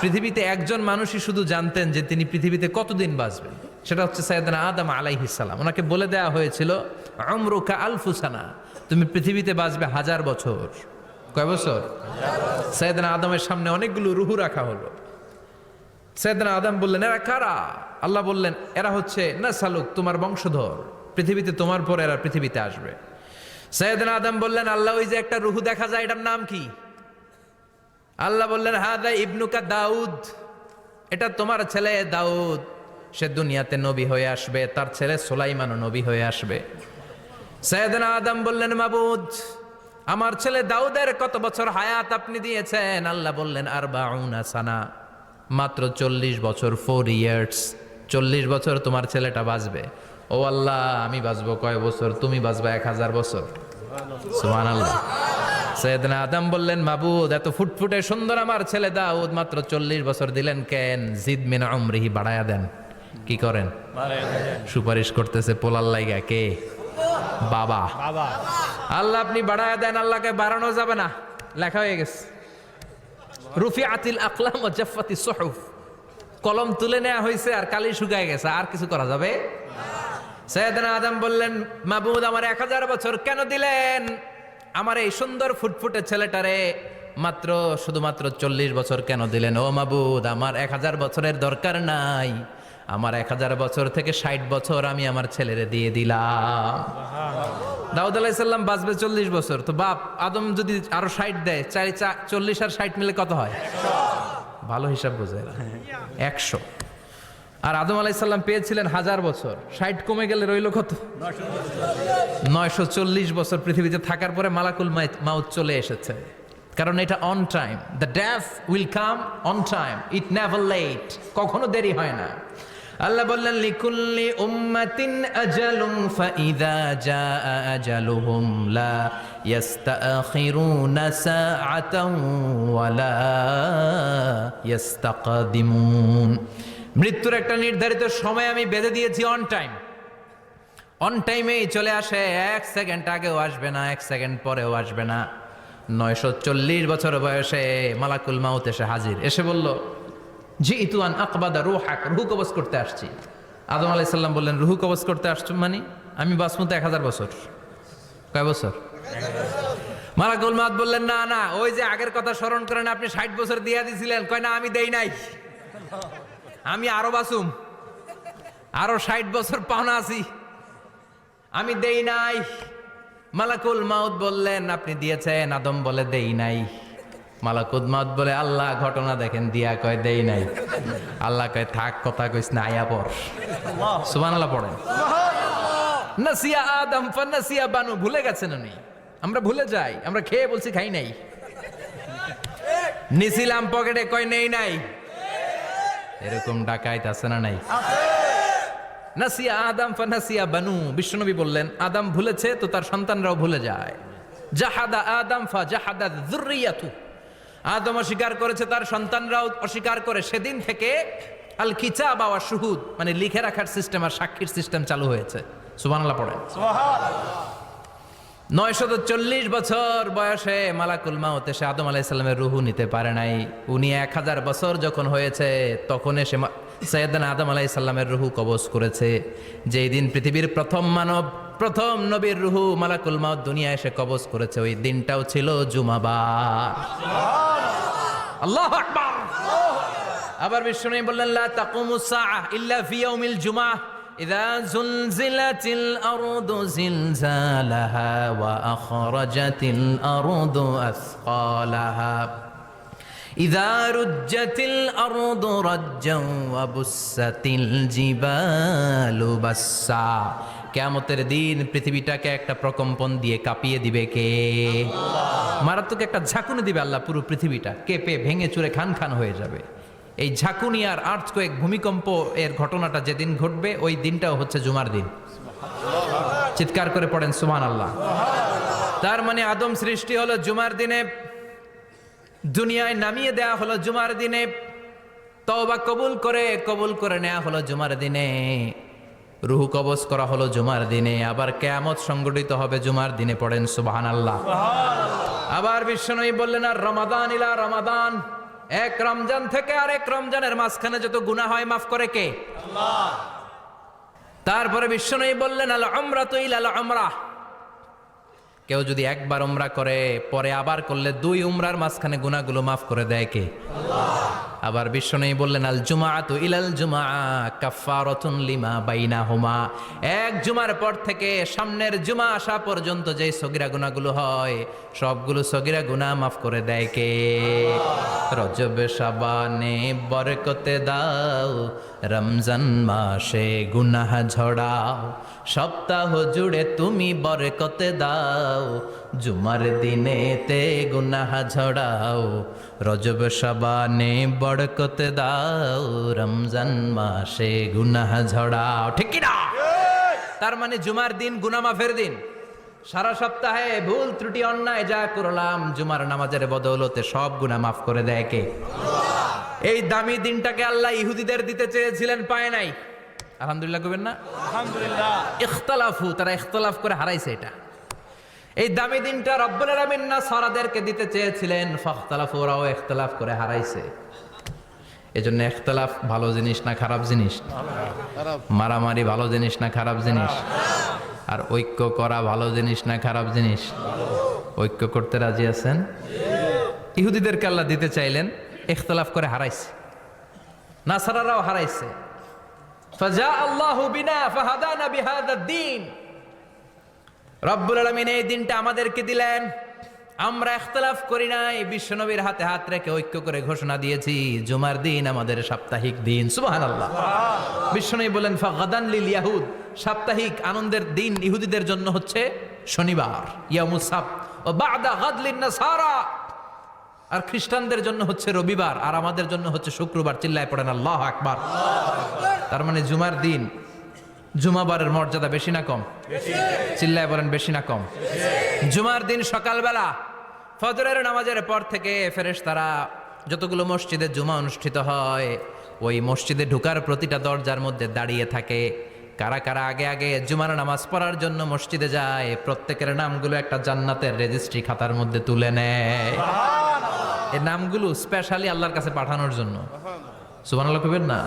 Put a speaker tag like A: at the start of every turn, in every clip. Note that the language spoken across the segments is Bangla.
A: পৃথিবীতে একজন মানুষই শুধু জানতেন যে তিনি পৃথিবীতে কতদিন বাঁচবেন, সেটা হচ্ছে সাইয়েদনা আদম আলাইহিস সালাম। ওনাকে বলে দেওয়া হয়েছিল উমরুকা আলফু সানা, তুমি পৃথিবীতে বাঁচবে 1000 বছর। কয় বছর? সাইয়েদনা আদমের সামনে অনেকগুলো রুহু রাখা হলো। সাইয়েদনা আদম বললেন, এরা কারা? আল্লাহ বললেন, এরা হচ্ছে নাসালুক, তোমার বংশধর, পৃথিবীতে তোমার পর এরা পৃথিবীতে আসবে। সাইয়েদনা আদম বললেন, আল্লাহ ওই যে একটা রুহু দেখা যায়, এটার নাম কি? আল্লাহ বললেন, হাদা ইবনুকা দাউদ, এটা তোমার ছেলে দাউদ, সে দুনিয়াতে নবী হয়ে আসবে, তার ছেলে সুলাইমানও নবী হয়ে আসবে। সাইয়েদনা আদম বললেন, মাবুদ, আমার ছেলে দাউদের কত বছর হায়াত আপনি দিয়েছেন? আল্লাহ বললেন, 40 সানা, মাত্র 40 বছর, 4 ইয়ার্স, 40 বছর তোমার ছেলেটা বাঁচবে। ও আল্লাহ, আমি বাঁচবো কয় বছর? তুমি বাঁচবা 1000 বছর। সুবহানাল্লাহ। সাইয়েদনা আদম বললেন, মাবুদ, এত ফুটফুটে সুন্দর আমার ছেলে দাউদ, মাত্র 40 বছর দিলেন কেন? জিদ মিন উমরিহি, বাড়ায়া দেন। কি করেন? সুপারিশ করতেছে পোলার লাইগা। কে? বাবা। আল্লাহ আপনি বাড়ায়া দেন। আল্লাহকে বাড়ানো যাবে না, লেখা হয়ে গেছে। রুফিআতিল আকলাম ওয়া জাফফাতিস সুহুফ, কলম তুলে নেওয়া হয়েছে আর কালি শুকায় গেছে, আর কিছু করা যাবে? সাইয়েদনা আদম বললেন, মাবুদ, আমার 1000 বছর কেন দিলেন? আমার এই সুন্দর ফুটফুটে ছেলেটারে মাত্র শুধুমাত্র 40 বছর কেন দিলেন? ও মাবুদ, আমার 1000 বছরের দরকার নাই, আমার 1000 বছর থেকে 60 বছর আমি আমার ছেলেরে দিয়ে দিলাম। দাউদ আলাইহিস সালাম বাঁচবে 40 বছর, তো বাপ আদম যদি আরো 60 দেয়, 40 আর 60 মিলে কত হয়? ভালো হিসাব বোঝে 100। আর আদম আলাইহিস সালাম পেয়েছিলেন 1000 বছর, 60 কমে গেলে রইল কত? 940 বছর পৃথিবীতে থাকার পরে মালাকুল মাউত চলে এসেছে। কারণ এটা on time, the death will come on time, it never late, কখনো দেরি হয় না। আল্লাহ বললেন, লিকুল্লি উম্মাতিন আজালুন ফাইযা জাআ আজালুহুম লা ইস্তাখিরুনা সাআতান ওয়া লা ইস্তাকদিমুন। মৃত্যুর একটা নির্ধারিত সময় আমি বেঁধে দিয়েছি, অন টাইম, অন টাইমেই চলে আসে, 1 সেকেন্ড আগেও আসবে না, 1 সেকেন্ড পরেও আসবে না। 940 বছর বয়সে মালাকুল মাউত এসে হাজির, এসে বলল, জিইতু আন আকবাদা রূহাক, রূহ কবজ করতে আসছি। আদম আলাইহিস সালাম বললেন, রূহ কবজ করতে আসছো মানে? আমি বাঁচবো তো 1000 বছর। কয় বছর? মালাকুল মাউত বললেন, না না, ওই যে আগের কথা স্মরণ করেন, আপনি 60 বছর দিয়া দিছিলেন। কয় না, আমি দেই নাই, আমি আরো বাঁচুম, আরো 60 বছর পাওনা আছি, আমি দেই নাই। মালাকুল মাউত বললেন, আপনি দিয়েছেন। আদম বলে, দেই নাই। মালাকুল মাউত বলে, আল্লাহ ঘটনা দেখেন, দিয়া কয় দেই নাই। আল্লাহ কয়, থাক, কথা কইস না, আয়া পড়। সুবহানাল্লাহ পড়েন। নাসিয়া আদম ফানাসিয়া বানু, ভুলে গেছেন উনি। আমরা ভুলে যাই, আমরা খেয়ে বলছি খাই নাই, নিছিলাম পকেটে, কয় নেই নাই। এরকম ডাকাইত আছে না নাই? নাসিয়া আদম ফানাসিয়া বানু, বিশ্বনবী বললেন, আদম ভুলেছে তো তার সন্তানরাও ভুলে যায়। জাহাদা আদম ফা জাহাদা যুররিয়াতু, আদম অস্বীকার করেছে, তার সন্তানরাও অস্বীকার করে। সেদিন থেকে আল কিতাব ওয়া শুহুদ, মানে লিখে রাখার সিস্টেম আর সাক্ষীর সিস্টেম চালু হয়েছে। সুবহানাল্লাহ পড়েন। 940 বছর বয়সে মালাকুল মাউত এসে আদম আলাইহিস সালামের রূহ নিতে পারে নাই। উনি 1000 বছর যখন হয়েছে তখন এসে সাইয়েদনা আদম আলাইহিস সালামের রূহ কবজ করেছে। যেই দিন পৃথিবীর প্রথম মানব, প্রথম নবীর রূহ মালাকুল মাউত দুনিয়া এসে কবজ করেছে, ওই দিনটাও ছিল জুমাবার। আল্লাহু আকবার। আবার বিশ্বনবী বললেন, লা তাকুমুস সাআহ ইল্লা ফি ইয়াউমিল জুমআহ ইযা যুলজিলাতিল আরদু জিলজালাহা ওয়া আখরাজাতিল আরদু আসকালাহা ইযা রুজ্জাতিল আরদু রাজ্জান ওয়া বুসাতিল জিবালু বাসসা। কিয়ামতের দিন পৃথিবীটাকে একটা প্রকম্পন দিয়ে কাঁপিয়ে দিবে কে? আল্লাহ। মারাত্মক একটা ঝাঁকুনি দিবে আল্লাহ, পুরো পৃথিবীটা কেঁপে ভেঙে চুরে খান খান হয়ে যাবে। এই ঝাঁকুনি আর আর্থকোয়েক, ভূমিকম্প এর ঘটনাটা যেদিন ঘটবে ওই দিনটাও হচ্ছে জুমার দিন। চিৎকার করে পড়েন সুবহানাল্লাহ। তার মানে আদম সৃষ্টি হলো জুমার দিনে, দুনিয়ায় নামিয়ে দেয়া হলো জুমার দিনে, তওবা কবুল করে নেওয়া হলো জুমার দিনে, রূহ কবজ করা হলো জুমার দিনে, আবার কিয়ামত সংগঠিত হবে জুমার দিনে। পড়েন সুবহানাল্লাহ। আবার বিশ্বনবী বললেন, আর রমাদান ইলা রমাদান, এক রমজান থেকে আরেক রমজানের মাঝখানে যত গুনাহ হয় মাফ করে কে? আল্লাহ। তারপরে বিশ্বনবী বললেন আল উমরাতু ইলাল উমরাহ, কেউ যদি একবার উমরা করে পরে আবার করলে 2 উমরার মাঝখানে গুনাহগুলো মাফ করে দেয় কে? আল্লাহ। আবার বিশ্বনবী বললেন আল জুমআতু ইলাল জুমআ কাফফারাতুন লিমা বাইনাহুমা, এক জুমার পর থেকে সামনের জুমা আসা পর্যন্ত যে সগীরা গুনাহগুলো হয় সবগুলো সগীরা গুনাহ মাফ করে দেয় কে? রজব শাবানে বরকতে দাও, রমজান মাসে গুনাহ ঝড়াও, সপ্তাহ জুড়ে তুমি বরকতে দাও, জুমার দিনেতে গুনাহ ঝড়াও, রজব শাবানে বরকতে দাও, রমজান মাসে গুনাহ ঝড়াও। ঠিক কি না? তার মানে জুমার দিন গুনাহ মাফের দিন। সারা সপ্তাহে ভুল ত্রুটি অন্যায় যা করলাম জুমার নামাজের বদৌলতে সব গুনাহ মাফ করে দেয় কে? আল্লাহ। এই দামি দিনটাকে আল্লাহ ইহুদিদের দিতে চেয়েছিলেন, পায় নাই। আলহামদুলিল্লাহ কইবেন না? আলহামদুলিল্লাহ। ইখতিলাফু, তারা ইখতিলাফ করে হারাইছে এটা। এই দামি দিনটা রব্বুল আলামিন নাসারাদেরকে দিতে চেয়েছিলেন, ফাখতালাফু, ওরাও ইখতিলাফ করে হারাইছে। এজন্য ইখতিলাফ ভালো জিনিস না খারাপ জিনিস? মারামারি ভালো জিনিস না খারাপ জিনিস? আর ঐক্য করা ভালো জিনিস না খারাপ জিনিস? ঐক্য করতে রাজি আছেন? ইহুদিদেরকে আল্লাহ দিতে চাইলেন, ইখতিলাফ করে হারাইছে। নাসারারাও হারাইছে। ফাজা আল্লাহু বিনা ফাহাদানা বিহাদা দ্বীন, রব্বুল আলামিন এই দিনটা আমাদেরকে দিলেন, আমরা ইখতিলাফ করি নাই, বিশ্বনবীর হাতে হাত রেখে ঐক্য করে ঘোষণা দিয়েছি জুমার দিন আমাদের সাপ্তাহিক দিন। সুবহানাল্লাহ। বিশ্বনবী বলেন ফাগাদান লিল ইয়াহুদ, সাপ্তাহিক আনন্দের দিন ইহুদিদের জন্য হচ্ছে শনিবার, ইয়াউমুস সাbt, ও বাদা গাদ লিন নাসারা, আর খ্রিস্টানদের জন্য হচ্ছে রবিবার, আর আমাদের জন্য হচ্ছে শুক্রবার। চিল্লায় পড়েন আল্লাহু আকবার। তার মানে জুমার দিন, জুমাবারের মর্যাদা বেশি না কম? চিল্লায় বলেন বেশি না কম? জুমার দিন সকালবেলা ফজরের নামাজের পর থেকে ফেরেশতারা যতগুলো মসজিদে জুমা অনুষ্ঠিত হয় ওই মসজিদে ঢোকার প্রতিটা দরজার মধ্যে দাঁড়িয়ে থাকে। কারা কারা আগে আগে জুমার নামাজ পড়ার জন্য মসজিদে যায় প্রত্যেকের নামগুলো একটা জান্নাতের রেজিস্ট্রি খাতার মধ্যে তুলে নেয়। এই নামগুলো স্পেশালি আল্লাহর কাছে পাঠানোর জন্য। সুবহানাল্লাহ কইবেন না?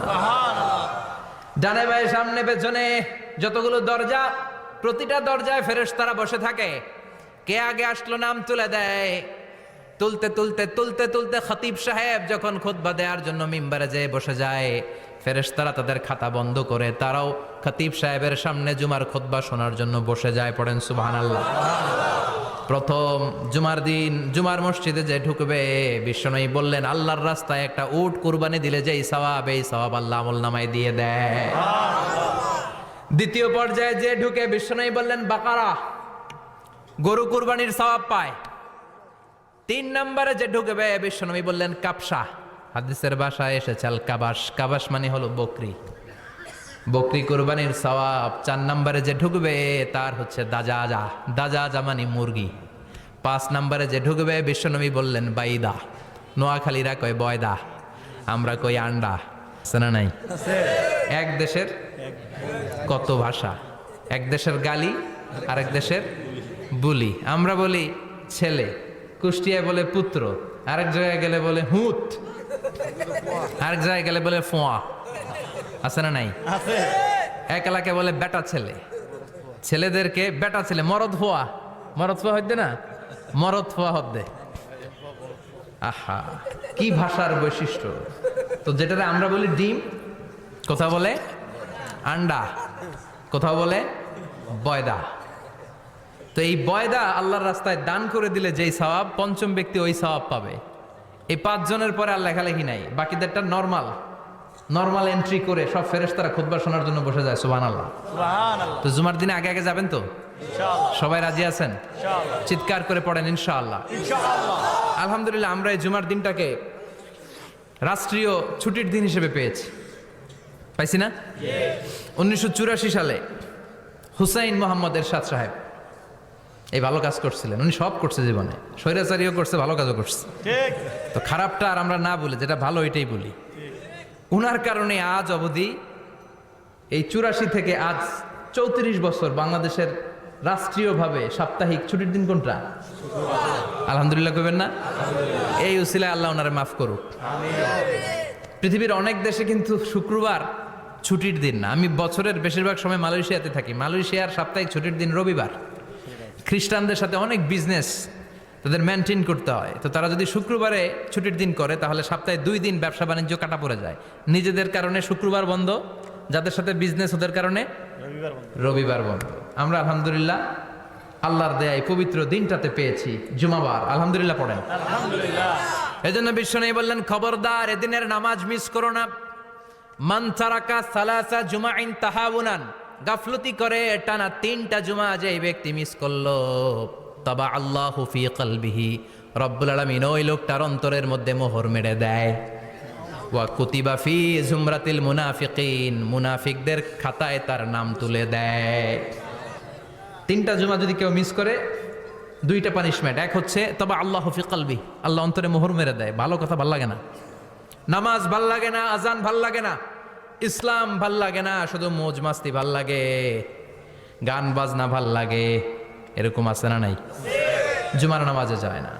A: ডানে বায়ে সামনে পেছনে যতগুলো দরজা, প্রতিটা দরজায় ফেরেশতারা বসে থাকে। কে আগে আসলো নাম তুলে দেয়। তুলতে তুলতে তুলতে তুলতে খতিব সাহেব যখন খুতবা দেওয়ার জন্য মিম্বারে যেয়ে বসে যায়, ফেরেশতারা তাদের খাতা বন্ধ করে তারাও খতিব সাহেবের সামনে জুমার খুতবা শোনার জন্য বসে যায়। পড়েন সুবহানাল্লাহ। প্রথম জুমার দিন জুমার মসজিদে যে ঢুকবে, বিশ্বনবী বললেন আল্লাহর রাস্তায় একটা উট কুরবানি দিলে যেই সওয়াব, এই সওয়াব আল্লাহ আমলনামায় দিয়ে দেয়। দ্বিতীয় পর্যায়ে যে ঢুকে, বিশ্বনবী বললেন বাকারা, গরু কুরবানির সওয়াব পায়। 3 নম্বরে যে ঢুকবে, বিশ্বনবী বললেন কাবসা, হাদিসের ভাষায় এসেছে আল কাবাস, কাবাস মানে হলো বকরি, বকরি কুরবানির সওয়াব। 4 নম্বরে যে ঢুকবে তার হচ্ছে দাজাজা, দাজাজা মানে মুরগি। 5 নম্বরে যে ঢুকবে, বিশ্বনবী বললেন বাইদা, নোয়াখালীরা কয় বয়দা, আমরা কই আন্ডা। আছে না নাই? এক দেশের কত ভাষা, এক দেশের গালি আর এক দেশের বুলি। আমরা বলি ছেলে, কুষ্টিয়ায় বলে পুত্র, আরেক জায়গায় গেলে বলে হুত, আরেক জায়গায় গেলে বলে ফোয়া। আছে না নাই? এক এলাকায় বলে বেটা ছেলে, ছেলেদেরকে বেটা ছেলে, মরদ ফোয়া, মরদ ফোয়া হইতে না, মরদ ফোয়া হদ্দে। আহা, কি ভাষার বৈশিষ্ট্য। তো যেটাতে আমরা বলি ডিম, কোথাও বলে আন্ডা, কোথাও বলে বয়দা। তো এই বয়দা আল্লাহর রাস্তায় দান করে দিলে যেই সওয়াব, পঞ্চম ব্যক্তি ওই সওয়াব পাবে। এই 5 জনের পরে আর লেখালেখি নাই, বাকিদেরটা নরমাল এন্ট্রি করে সব ফেরেশতারা খুতবা শোনার জন্য বসে যায়। সুবহানাল্লাহ। তো জুমার দিনে আগে আগে যাবেন তো? সবাই রাজি আছেন? চিৎকার করে পড়েন ইনশাআল্লাহ। আলহামদুলিল্লাহ, আমরা এই জুমার দিনটাকে রাষ্ট্রীয় ছুটির দিন হিসেবে পেয়েছি, পাইছি না? 1984 সালে হুসাইন মোহাম্মদ এরশাদ সাহেব এই ভালো কাজ করছিলেন। উনি সব করছে জীবনে, স্বৈরাচারীও করছে, ভালো কাজও করছে। তো খারাপটা আর আমরা না বলে যেটা ভালো এটাই বলি। উনার কারণে আজ অবধি এই 84 থেকে আজ 34 বছর বাংলাদেশের রাষ্ট্রীয়ভাবে সাপ্তাহিক ছুটির দিন কোনটা? আলহামদুলিল্লাহ কইবেন না? এই উসিলায় আল্লাহ ওনারে মাফ করুক। পৃথিবীর অনেক দেশে কিন্তু শুক্রবার ছুটির দিন না। আমি বছরের বেশিরভাগ সময় মালয়েশিয়াতে থাকি। মালয়েশিয়ার সাপ্তাহিক ছুটির দিন রবিবার। খ্রিস্টানদের সাথে অনেক বিজনেস তাদের মেনটেন করতে হয়, তো তারা যদি শুক্রবারে ছুটির দিন করে তাহলে সপ্তাহে 2 দিন ব্যবসা বাণিজ্য কাটা পড়ে যায়। নিজেদের কারণে শুক্রবার বন্ধ, যাদের সাথে বিজনেস ওদের কারণে রবিবার বন্ধ। আমরা আলহামদুলিল্লাহ আল্লাহর দেয়ায় পবিত্র দিনটাতে পেয়েছি জুমাবার। আলহামদুলিল্লাহ পড়েন আলহামদুলিল্লাহ। এজন্য বিশ্বনবী বললেন, খবরদার এদিনের নামাজ মিস করো না। মান তারাকা সালাসা জুমাইন তাহাউনান, গাফলতি করে টানা 3টা জুমা যে ব্যক্তি মিস করলো, তাবা আল্লাহু ফি কলবিহি, রব্বুল আলামিন ওই লোকটার অন্তরের মধ্যে মোহর মেরে দেয়। ওয়া কুতিবা ফি জুমরাতিল মুনাফিকিন, মুনাফিকদের খাতায় তার নাম তুলে দেয়। 3টা জুমা যদি কেউ মিস করে 2টা পানিশমেন্ট। এক হচ্ছে তবে আল্লাহু ফি কলবি, আল্লাহ অন্তরে মোহর মেরে দেয়। ভালো কথা ভাল লাগে না, নামাজ ভাল লাগে না, আজান ভাল লাগে না, ইসলাম ভাল লাগে না, শুধু মৌজ মাস্তি ভাল লাগে, গান বাজনা ভাল লাগে, এরকম আছে না নাই? জুমার নামাজে যায় না।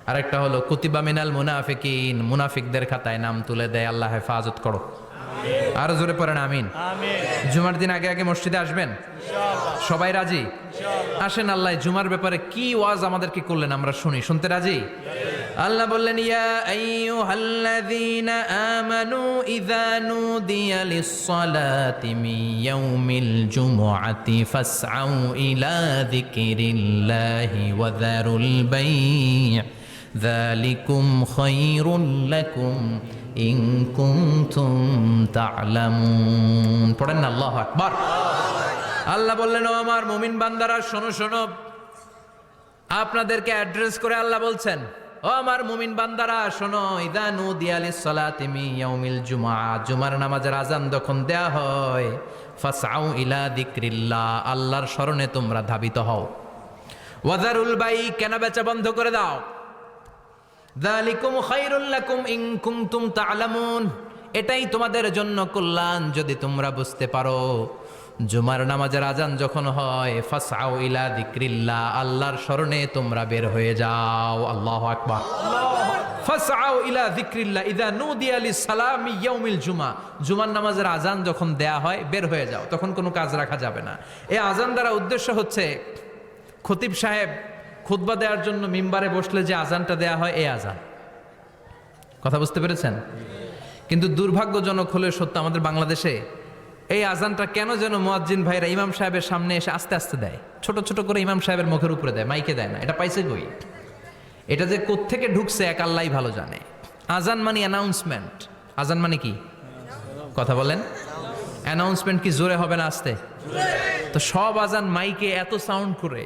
A: আরেকটা হলো কুতিবা মিনাল মুনাফিকিন, মুনাফিকদের খাতায় নাম তুলে দেয়। আল্লাহ হেফাজত করো। আরো জোরে পড়েন আমিন। জুমার দিন আগে আগে মসজিদে আসবেন সবাই? রাজি? আসেন। আল্লাহ জুমার ব্যাপারে কি ওয়াজ আমাদেরকে করলেন আমরা শুনি। শুনতে রাজি? আল্লাহ বললেন, ইয়া আইয়ুহাল্লাযীনা আমানু ইযা নুদিয়া লিস-সালাতি মিন ইয়াউমিল জুমুআতি ফাসআউ ইলা যিকরিল্লাহি ওয়া যারুল বাই', যালিকুম খায়রুল লাকুম ইন কুনতুম তা'লামুন। পড়েন না আল্লাহু আকবার। আল্লাহ বললেন, ও আমার মুমিন বান্দারা শোনো শোনো। আপনাদেরকে অ্যাড্রেস করে আল্লাহ বলছেন, ও আমার মুমিন বান্দারা শোনো, ইযা নুদিয়া লিস-সালাতি মিন ইয়াউমিল জুমআ, জুমার নামাজের আযান যখন দেয়া হয়, ফাসআউ ইলা যিকরিল্লাহ, আল্লাহর স্মরণে তোমরা ধাবিত হও। ওয়া যারুল বাই', কেনা বেচা বন্ধ করে দাও। যালিকুম খায়রুল লাকুম ইন কুনতুম তা'লামুন, এটাই তোমাদের জন্য কল্যাণ যদি তোমরা বুঝতে পারো। জুমার নামাজের আজান যখন হয়, ফাসআউ ইলা যিকরিল্লাহ, আল্লাহর স্মরণে তোমরা বের হয়ে যাও। আল্লাহু আকবার। ফাসআউ ইলা যিকরিল্লাহ ইযা নুদিয়া লিস-সালামি ইয়াউমিল জুমআ, জুমার নামাজের আজান যখন দেয়া হয় বের হয়ে যাও, তখন কোনো কাজ রাখা যাবে না। এই আজান দ্বারা উদ্দেশ্য হচ্ছে খতিব সাহেব খুতবা দেওয়ার জন্য মিম্বারে বসলে যে আজানটা দেয়া হয়, এই আজান। কথা বুঝতে পেরেছেন? কিন্তু দুর্ভাগ্যজনক হলে সত্য, আমাদের বাংলাদেশে এই আজানটা কেন যেন মুয়াজ্জিন ভাইরা ইমাম সাহেবের সামনে এসে আস্তে আস্তে দেয়, ছোট ছোট করে ইমাম সাহেবের মুখের উপরে দেয়, মাইকে দেয় না। এটা পাইছে কই? এটা যে কোত্থেকে ঢুকছে এক আল্লাহই ভালো জানে। আজান মানে অ্যানাউন্সমেন্ট। আজান মানে কি? কথা বলেন। অ্যানাউন্সমেন্ট কি জোরে হবে না আস্তে? তো সব আজান মাইকে এত সাউন্ড করে,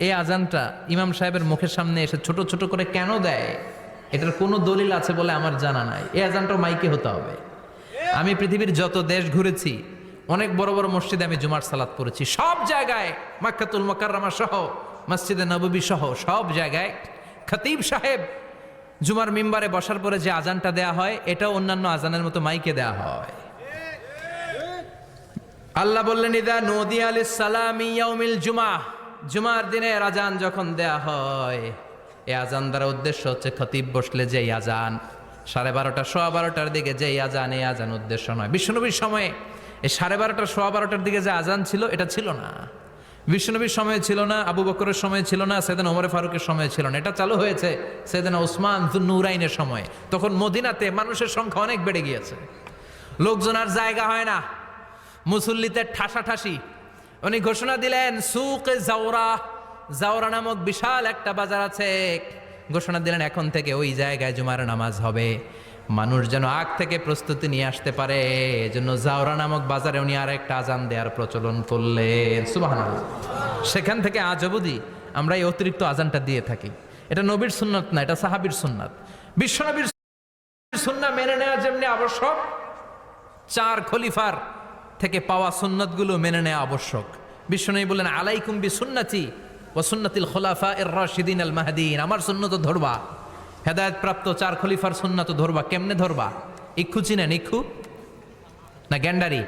A: এই আজানটা ইমাম সাহেবের মুখের সামনে এসে ছোট ছোট করে কেন দেয়? এটার কোনো দলিল আছে বলে আমার জানা নাই। এই আজানটাও মাইকে হতে হবে। আমি পৃথিবীর যত দেশ ঘুরেছি, অনেক বড় বড় মসজিদে আমি জুমার সালাত পড়েছি। সব জায়গায় মক্কাতুল মুকাররমা সহ, মসজিদে নববী সহ সব জায়গায় খতিব সাহেব জুমার মিম্বারে বসার পরে যে আজানটা দেয়া হয়, এটাও অন্যান্য আজানের মতো মাইকে দেয়া হয়। আল্লাহ বললেন, ইযা নুদিয়া লিস-সালামি ইয়াউমিল জুমআ, জুমার দিনের আজান যখন দেয়া হয়, এই আজান দ্বারা উদ্দেশ্য হচ্ছে খতিব বসলে যে আজান 12:30 12:15 দিকে যে আজান, এই আজান উদ্দেশ্য নয়। বিশ্বনবীর সময়ে এই 12:30 12:15 দিকে যে আজান ছিল, এটা ছিল না। বিশ্বনবীর সময়ে ছিল না, আবু বকরের সময়ে ছিল না, সাইয়েদনা ওমর ফারুকের সময়ে ছিল না। এটা চালু হয়েছে সাইয়েদনা উসমান যুন্নুরাইনের সময়ে। তখন মদিনাতে মানুষের সংখ্যা অনেক বেড়ে গিয়েছে, লোকজন আর জায়গা হয় না, মুসল্লিতে ঠাসাঠাসি। উনি ঘোষণা দিলেন, সুকে জাওরা, জাওরা নামক বিশাল একটা বাজার আছে, ঘোষণা দিলেন এখন থেকে ওই জায়গায় জুমার নামাজ হবে। মানুষ যেন আগ থেকে প্রস্তুতি নিয়ে আসতে পারে, এজন্য জাওরা নামক বাজারে উনি আর একটা আজান দেওয়ার প্রচলন করলেন। সুবহানাল্লাহ। সেখান থেকে আজ অবধি আমরা এই অতিরিক্ত আজানটা দিয়ে থাকি। এটা নবীর সুন্নাত না, এটা সাহাবীর সুন্নাত। বিশ্বনবীর সুন্নাহ মেনে নেওয়া যেমনি আবশ্যক, 4 খলিফার থেকে পাওয়া সুন্নাতগুলো মেনে নেওয়া আবশ্যক। বিশ্বনবী বললেন, আলাইকুম বিসুন্নতি ওয়া সুন্নাতিল খুলাফায়ে রাশিদিন আল মাহদিন, আমার সুন্নাত ধরবা। হেদায়েত প্রাপ্ত 4 খলিফার সুন্নাত ধরবা। কেমনে ধরবা? ইক্ষু চিনেন? ইক্ষু না গ্যান্ডারি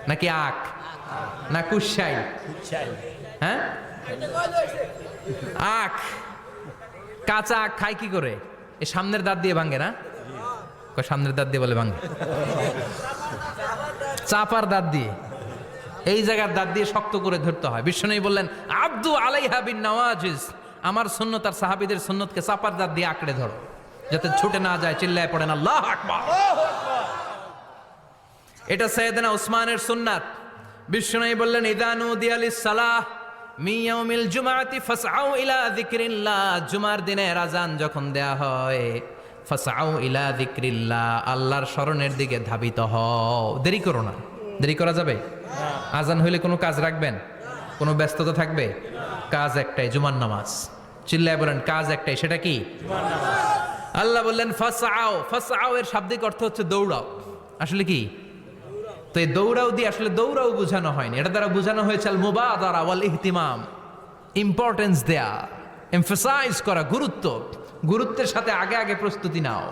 A: নাকি আখ না কুশাই? হ্যাঁ, আখ। কাঁচা আখ খায় কি করে? এই সামনের দাঁত দিয়ে ভাঙে না? সামনের দাঁত দিয়ে বলে ভাঙে, চাপার দাঁত দিয়ে, এই জায়গার দাঁত দিয়ে শক্ত করে ধরতে হয়। বিশ্বনবী বললেন আব্দু আলাইহা বিন নওয়াজিজ, আমার সুন্নত আর সাহাবীদের সুন্নতকে চাপার দাঁত দিয়ে আঁকড়ে ধরো, যাতে ছুটে না যায়। চিল্লায় পড়েন আল্লাহু আকবার। এটা সাইয়েদনা উসমানের সুন্নাত। বিশ্বনবী বললেন ইযা নুদিয়া লিস-সালাহ মিন ইয়াউমিল জুমআতি ফাসআউ ইলা যিকরিল্লাহ, জুমার দিনের আযান যখন দেয়া হয়, ফাসআউ ইলা যিকরিল্লাহ, আল্লাহর স্মরণের দিকে ধাবিত হও। দেরি করো না। দেরি করা যাবে? আযান হইলে কোনো কাজ রাখবেন? কোনো ব্যস্ততা থাকবে? কাজ একটাই, জুমার নামাজ। চিল্লায় বলেন কাজ একটাই, সেটা কি? জুমার নামাজ। আল্লাহ বললেন ফাসআউ, ফাসআউ এর শাব্দিক অর্থ হচ্ছে দৌড়াও। আসলে কি? তো এই দৌড়াও দিয়ে আসলে দৌড়াও বোঝানো হয়নি, এটা দ্বারা বোঝানো হয়েছে আল মুবাদারা ওয়াল ইহতিমাম, ইম্পর্টেন্স দেয়া, এমফাসাইজ করা, গুরুত্ব, গুরুত্বের সাথে আগে আগে প্রস্তুতি নাও।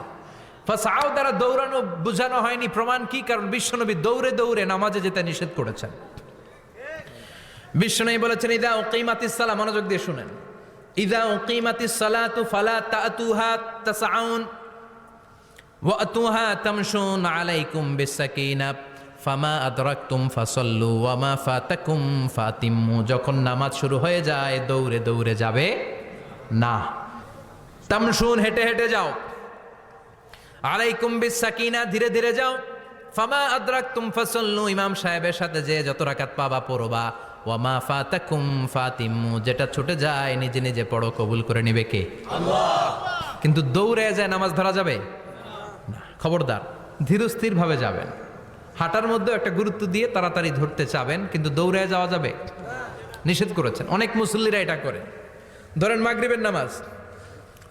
A: ফাসআউ দ্বারা দৌড়ানো বোঝানো হয়নি। প্রমাণ কি? কারণ বিশ্বনবী দৌড়ে দৌড়ে নামাজে যেতে নিষেধ করেছেন। বিশ্বনবী বলেছেন ইযা উকিমাতিস সালাহ, মনোযোগ দিয়ে শুনেন, ইযা উকিমাতিস সালাতু ফালা তাতুহা তাসআউন ওয়া আতুহা তামশুন আলাইকুম বিসাকিনাহ ফামা আদরাকতুম ফাসাল্লু ওয়া মা ফাতাকুম ফাতিম্মু। যখন নামাজ শুরু হয়ে যায় দৌড়ে দৌড়ে যাবে না, তামশুন হেঁটে হেঁটে যাও, আলাইকুম বিসাকিনা ধীরে ধীরে যাও, ফামা আদরাকতুম ফাসাল্লু ইমাম সাহেবের সাথে যে যত রাকাত পাবা পড়বা, ওয়া মা ফাতাকুম ফাতিম্মু যেটা ছুটে যায় নিজে নিজে পড়ো, কবুল করে নেবে কে? আল্লাহ। কিন্তু দৌড়ে যায় নামাজ ধরা যাবে না। খবরদার, ধীরস্থির ভাবে যাবেন। হাঁটার মধ্যে একটা গুরুত্ব দিয়ে তাড়াতাড়ি ধরতে চাবেন, কিন্তু দৌড়ে যাওয়া যাবে নিষেধ করেছেন। অনেক মুসল্লিরা এটা করে। ধরেন মাগরিবের নামাজ,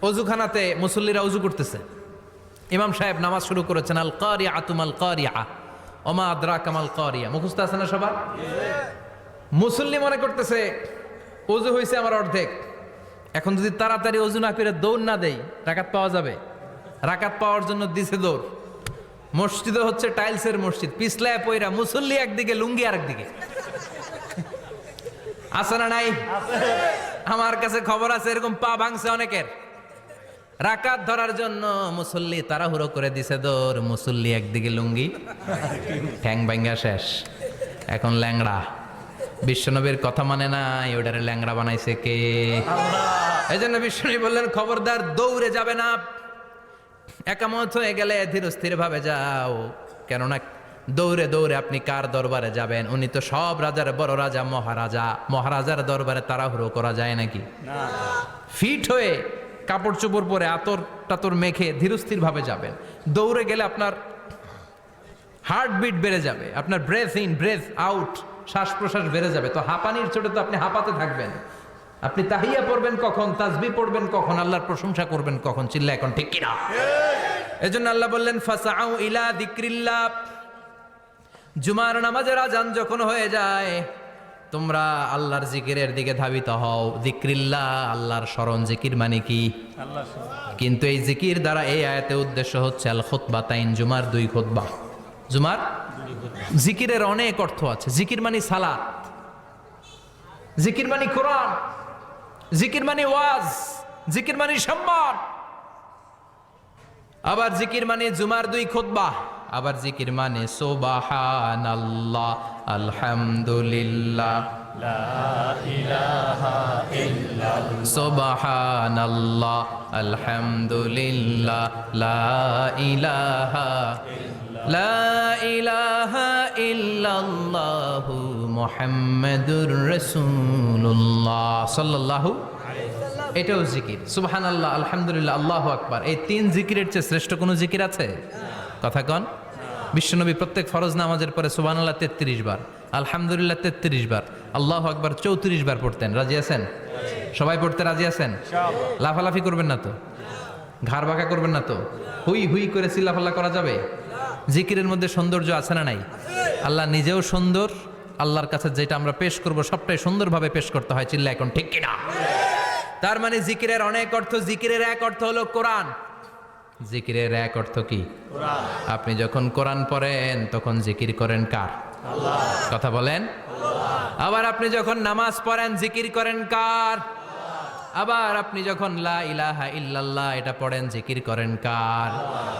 A: অজুখানাতে মুসল্লিরা অজু করতেছে, ইমাম সাহেব নামাজ শুরু করেছেন আল কারিআতু মাল কারিআ ওমা আদরাকা মাল কারিআ, মুখস্থ আছে না সবার? মুসল্লি মনে করতেছে অজু হয়েছে আমার অর্ধেক, এখন যদি তাড়াতাড়ি অজু না করে দৌড় না দেই রাকাত পাওয়া যাবে? রাকাত পাওয়ার জন্য দিছে দৌড়। মসজিদও হচ্ছে টাইলসের মসজিদ, পিছলায় পয়রা মুসল্লি একদিকে, লুঙ্গি আরেকদিকে। আছে না নাই? আমার কাছে খবর আছে এরকম পা ভাঙছে অনেকের। রাকাত ধরার জন্য মুসল্লি তাড়াহুড়ো করে দিছে দৌড়, মুসল্লি একদিকে লুঙ্গি, ঠ্যাং ভাঙ্গা শেষ, এখন ল্যাংড়া। বিশ্বনবীর কথা মানে নাই, ওটারে ল্যাংড়া বানাইছে কে? এই জন্য বিশ্বনবী বললেন খবরদার দৌড়ে যাবে না, একামত হয়ে গেলে ধীরস্থির ভাবে যাও। কেননা দৌড়ে দৌড়ে আপনি কার দরবারে যাবেন? উনি তো সব রাজার বড় রাজা, মহারাজা। মহারাজার দরবারে তাড়াহুড়ো করা যায় নাকি? ফিট হয়ে কাপড় চোপড় পরে আতর টাতর মেখে ধীরস্থির ভাবে যাবেন। দৌড়ে গেলে আপনার হার্টবিট বেড়ে যাবে, আপনার ব্রেথ ইন ব্রেথ আউট, শ্বাস প্রশ্বাস বেড়ে যাবে। তো হাঁপানির চোটে তো আপনি হাঁপাতে থাকবেন। আপনি তাহিয়া পড়বেন কখন, তাসবিহ পড়বেন কখন, আল্লাহর প্রশংসা করবেন কখন? চিল্লা এখন ঠিক কিনা? এজন্য আল্লাহ বললেন ফাসআউ ইলা যিকরিল্লাহ, জুমার নামাজের আযান যখন হয়ে যায় তোমরা আল্লাহর জিকিরের দিকে ধাবিত হও। যিকরিল্লাহ, আল্লাহর স্মরণ। জিকির মানে কি? কিন্তু এই জিকির দ্বারা এই আয়াতে উদ্দেশ্য হচ্ছে আল খুতবাতাইন, জুমার দুই খুতবা। জুমার জিকিরের অনেক অর্থ আছে। জিকির মানে সালাত, জিকির মানে কোরআন, জিকির মানে ওয়াজ, জিকির মানে সম্মান। আবার জিকির মানে জুমার দুই খুতবা, আবার জিকির মানে সুবহানাল্লাহ, আলহামদুলিল্লাহ, লা ইলাহা ইল্লাল্লাহ, সুবহানাল্লাহ, আলহামদুলিল্লাহ, লা ইলাহা লা ইলাহা ইল্লাল্লাহু মুহাম্মাদুর রাসূলুল্লাহ সাল্লাল্লাহু আলাইহি ওয়াসাল্লাম। এটাও জিকির। সুবহানাল্লাহ, আলহামদুলিল্লাহ, আল্লাহু আকবার। এই তিন জিকিরের চেয়ে শ্রেষ্ঠ কোনো জিকির আছে? কথা কন। বিশ্বনবী প্রত্যেক ফরজ নামাজের পরে সুবহানাল্লাহ 33 বার, আলহামদুলিল্লাহ 33 বার, আল্লাহু আকবার 34 বার পড়তেন। রাজি আছেন? সবাই পড়তে রাজি আছেন? লাফালাফি করবেন না তো? ঘাড় বাঁকা করবেন না তো? হুই হুই করে চিল্লাফাল্লা করা যাবে? জিকিরের মধ্যে সৌন্দর্য আছে না নাই? আল্লাহ নিজেও সুন্দর, আল্লাহর কাছে যেটা আমরা পেশ করব সবটাই সুন্দরভাবে পেশ করতে হয়। চিল্লা এখন ঠিক কিনা? তার মানে জিকিরের অনেক অর্থ। জিকিরের এক অর্থ হলো কোরআন। জিকিরের এক অর্থ কি? কোরআন। আপনি যখন কোরআন পড়েন তখন জিকির করেন কার? আল্লাহ। কথা বলেন। আল্লাহ। আবার আপনি যখন নামাজ পড়েন জিকির করেন কার? আবার আপনি যখন লা ইলাহা ইল্লাল্লাহ এটা পড়েন, জিকির করেন কার?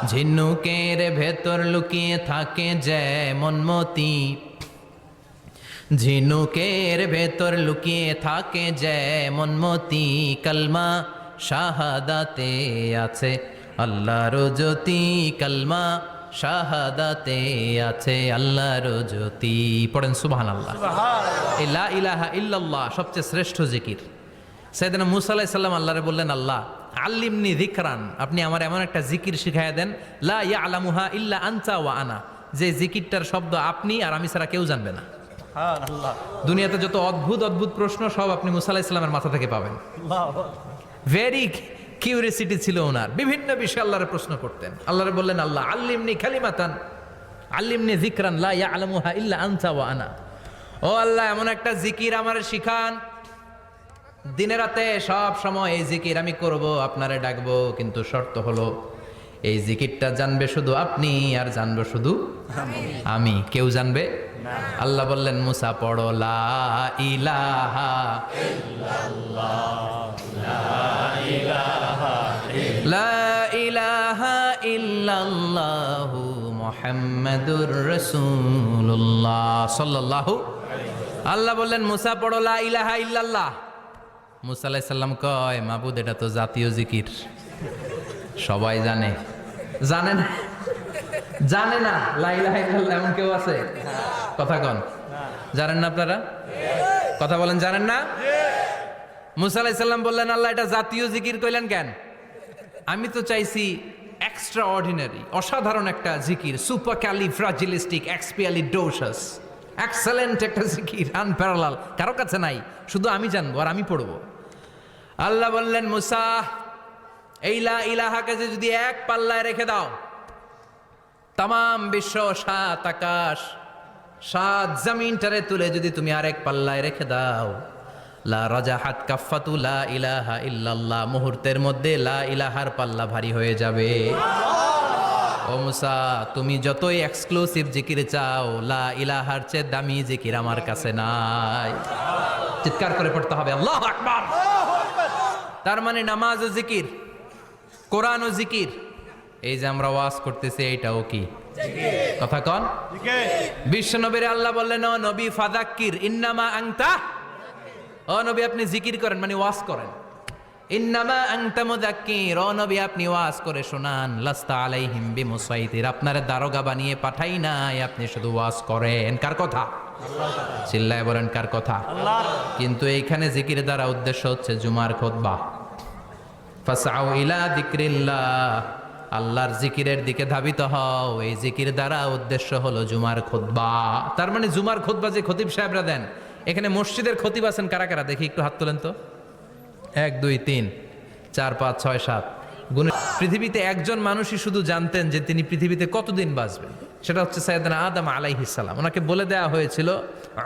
A: ঝিনুকের ভেতর লুকিয়ে থাকে যেমন মতি, ঝিনুকের ভেতর লুকিয়ে থাকে যেমন মতি, কালমা শাহাদাতে আছে আল্লাহর জ্যোতি, কালমা শাহাদাতে আছে আল্লাহর জ্যোতি। পড়েন সুবহানাল্লাহ। এই লা ইলাহা ইল্লাল্লাহ সবচেয়ে শ্রেষ্ঠ জিকির। সাইয়েদনা মুসা আলাইহিস সালাম আল্লাহরে বললেন, আল্লাহ আল্লিমনি যিকরান, আপনি আমার এমন একটা জিকির শিখাইয়া দেন, লা ইয়ালামুহা ইল্লা আনতা ওয়া আনা, যে জিকিরটার শব্দ আপনি আর আমি ছাড়া কেউ জানবে না। দুনিয়াতে যত অদ্ভুত অদ্ভুত প্রশ্ন সব আপনি মুসা আলাইহিস সালামের মাথা থেকে পাবেন। ভেরি কিউরিয়াসিটি ছিল ওনার, বিভিন্ন বিষয়ে আল্লাহরে প্রশ্ন করতেন। আল্লাহরে বললেন, আল্লাহ আল্লিমনি কালিমাতান, আল্লিমনি যিকরান লা ইয়ালামুহা ইল্লা আনতা ওয়া আনা। ও আল্লাহ, এমন একটা জিকির আমার শিখান, দিনে রাতে সব সময় এই জিকির আমি করব, আপনারে ডাকবো, কিন্তু শর্ত হলো এই জিকিরটা জানবে শুধু আপনি আর জানবো শুধু আমি, কেউ জানবে না। আল্লাহ বললেন, মুসা পড়ো লা ইলাহা ইল্লাল্লাহ, লা ইলাহা ইল্লাল্লাহু মুহাম্মাদুর রাসূলুল্লাহ সাল্লাল্লাহু। আল্লাহ বললেন, মুসা পড়ো লা ইলাহা ইল্লাল্লাহ। মুসা আলাইহিস সালাম কয়, মাবুদ এটা তো জাতীয় জিকির, সবাই জানে। জানে না? জানে না লা ইলাহা ইল্লাল্লাহ এমন কেউ আছে? কথা কন, জানেন না আপনারা? কথা বলেন, জানেন না? মুসা আলাইহিস সালাম বললেন, আল্লাহ এটা জাতীয় জিকির কইলেন কেন? আমি তো চাইছি এক্সট্রা অর্ডিনারি, অসাধারণ একটা জিকির, সুপার ক্যালিফ্রাজিলিস্টিক এক্সপিয়ালিডোসাস, এক্সেলেন্ট একটা জিকির, আনপ্যারালাল, কারো কাছে নাই, শুধু আমি জানবো আর আমি পড়বো। আল্লাহ বললেন, মুসা এই লা ইলাহাকে যদি এক পাল্লায় রেখে দাও, তামাম বিশ্ব, সাত আকাশ, সাত জমিনটারে তুলে যদি তুমি আরেক পাল্লায় রেখে দাও, লা রাজাহাত কাফাতু লা ইলাহা ইল্লাল্লাহ, মুহূর্তের মধ্যে লা ইলাহার পাল্লা ভারী হয়ে যাবে। ও মুসা, তুমি যতই এক্সক্লুসিভ জিকির চাও, লা ইলাহার চেয়ে দামি জিকির আমার কাছে নাই। চিৎকার করে পড়তে হবে আল্লাহু আকবার। তার মানে নামাজ ও জিকির, কোরআন ও জিকির, এই যে আমরা ওয়াজ করতেছি এইটাও কি কথা কন? বিশ্ব নবীর আল্লাহ বললেন, ও নবী ফাযাক্কির ইন্নামা আনতা, ও নবী আপনি জিকির করেন মানে ওয়াজ করেন। ইন্নামা আনতা মুযাক্কির, ও নবী আপনি ওয়াজ করে শোনান। লাস্তা আলাইহিম বিমুসাইতির, আপনারে দারোগা বানিয়ে পাঠাই নাই, আপনি শুধু ওয়াজ করেন। কার কথা? চিল্লায় বলেন কার কথা? কিন্তু এইখানে জিকির দ্বারা উদ্দেশ্য হচ্ছে জুমার খুতবা। ফাসআউ ইলা যিকরিল্লাহ, আল্লাহর জিকিরের দিকে ধাবিত হও, এই জিকির দ্বারা উদ্দেশ্য হলো জুমার খুতবা। তার মানে জুমার খুতবা যে খতিব সাহেবরা দেন, এখানে মসজিদের খতিব আছেন কারা কারা? দেখি একটু হাত তোলেন তো। 1 2 3 4 5 6 7 গুণে পৃথিবীতে একজন মানুষই শুধু জানতেন যে তিনি পৃথিবীতে কতদিন বাঁচবেন, সেটা হচ্ছে সাইয়েদনা আদম আলাইহিস সালাম। ওনাকে বলে দেওয়া হয়েছিল,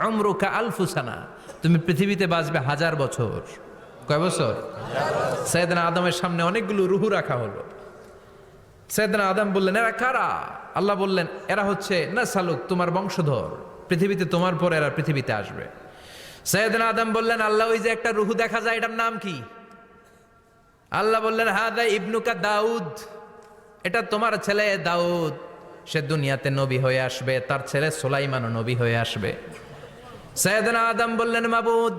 A: উমরুকা আলফু সানা, তুমি পৃথিবীতে বাঁচবে 1000 বছর। কয় বছর? সাইয়েদনা আদমের সামনে অনেকগুলো রুহু রাখা হলো। সাইয়েদনা আদম বললেন, এরা কারা? আল্লাহ বললেন, এরা হচ্ছে নাসালুক, তোমার বংশধর, পৃথিবীতে তোমার পর এরা পৃথিবীতে আসবে। সাইয়েদনা আদম বললেন, আল্লাহ ওই যে একটা রুহু দেখা যায়, এটার নাম কি? আল্লাহ বললেন, হাদা ইবনুকা দাউদ, এটা তোমার ছেলে দাউদ, সে দুনিয়াতে নবী হয়ে আসবে, তার ছেলে সুলাইমানও নবী হয়ে আসবে। সাইয়েদনা আদম বললেন, মাবুদ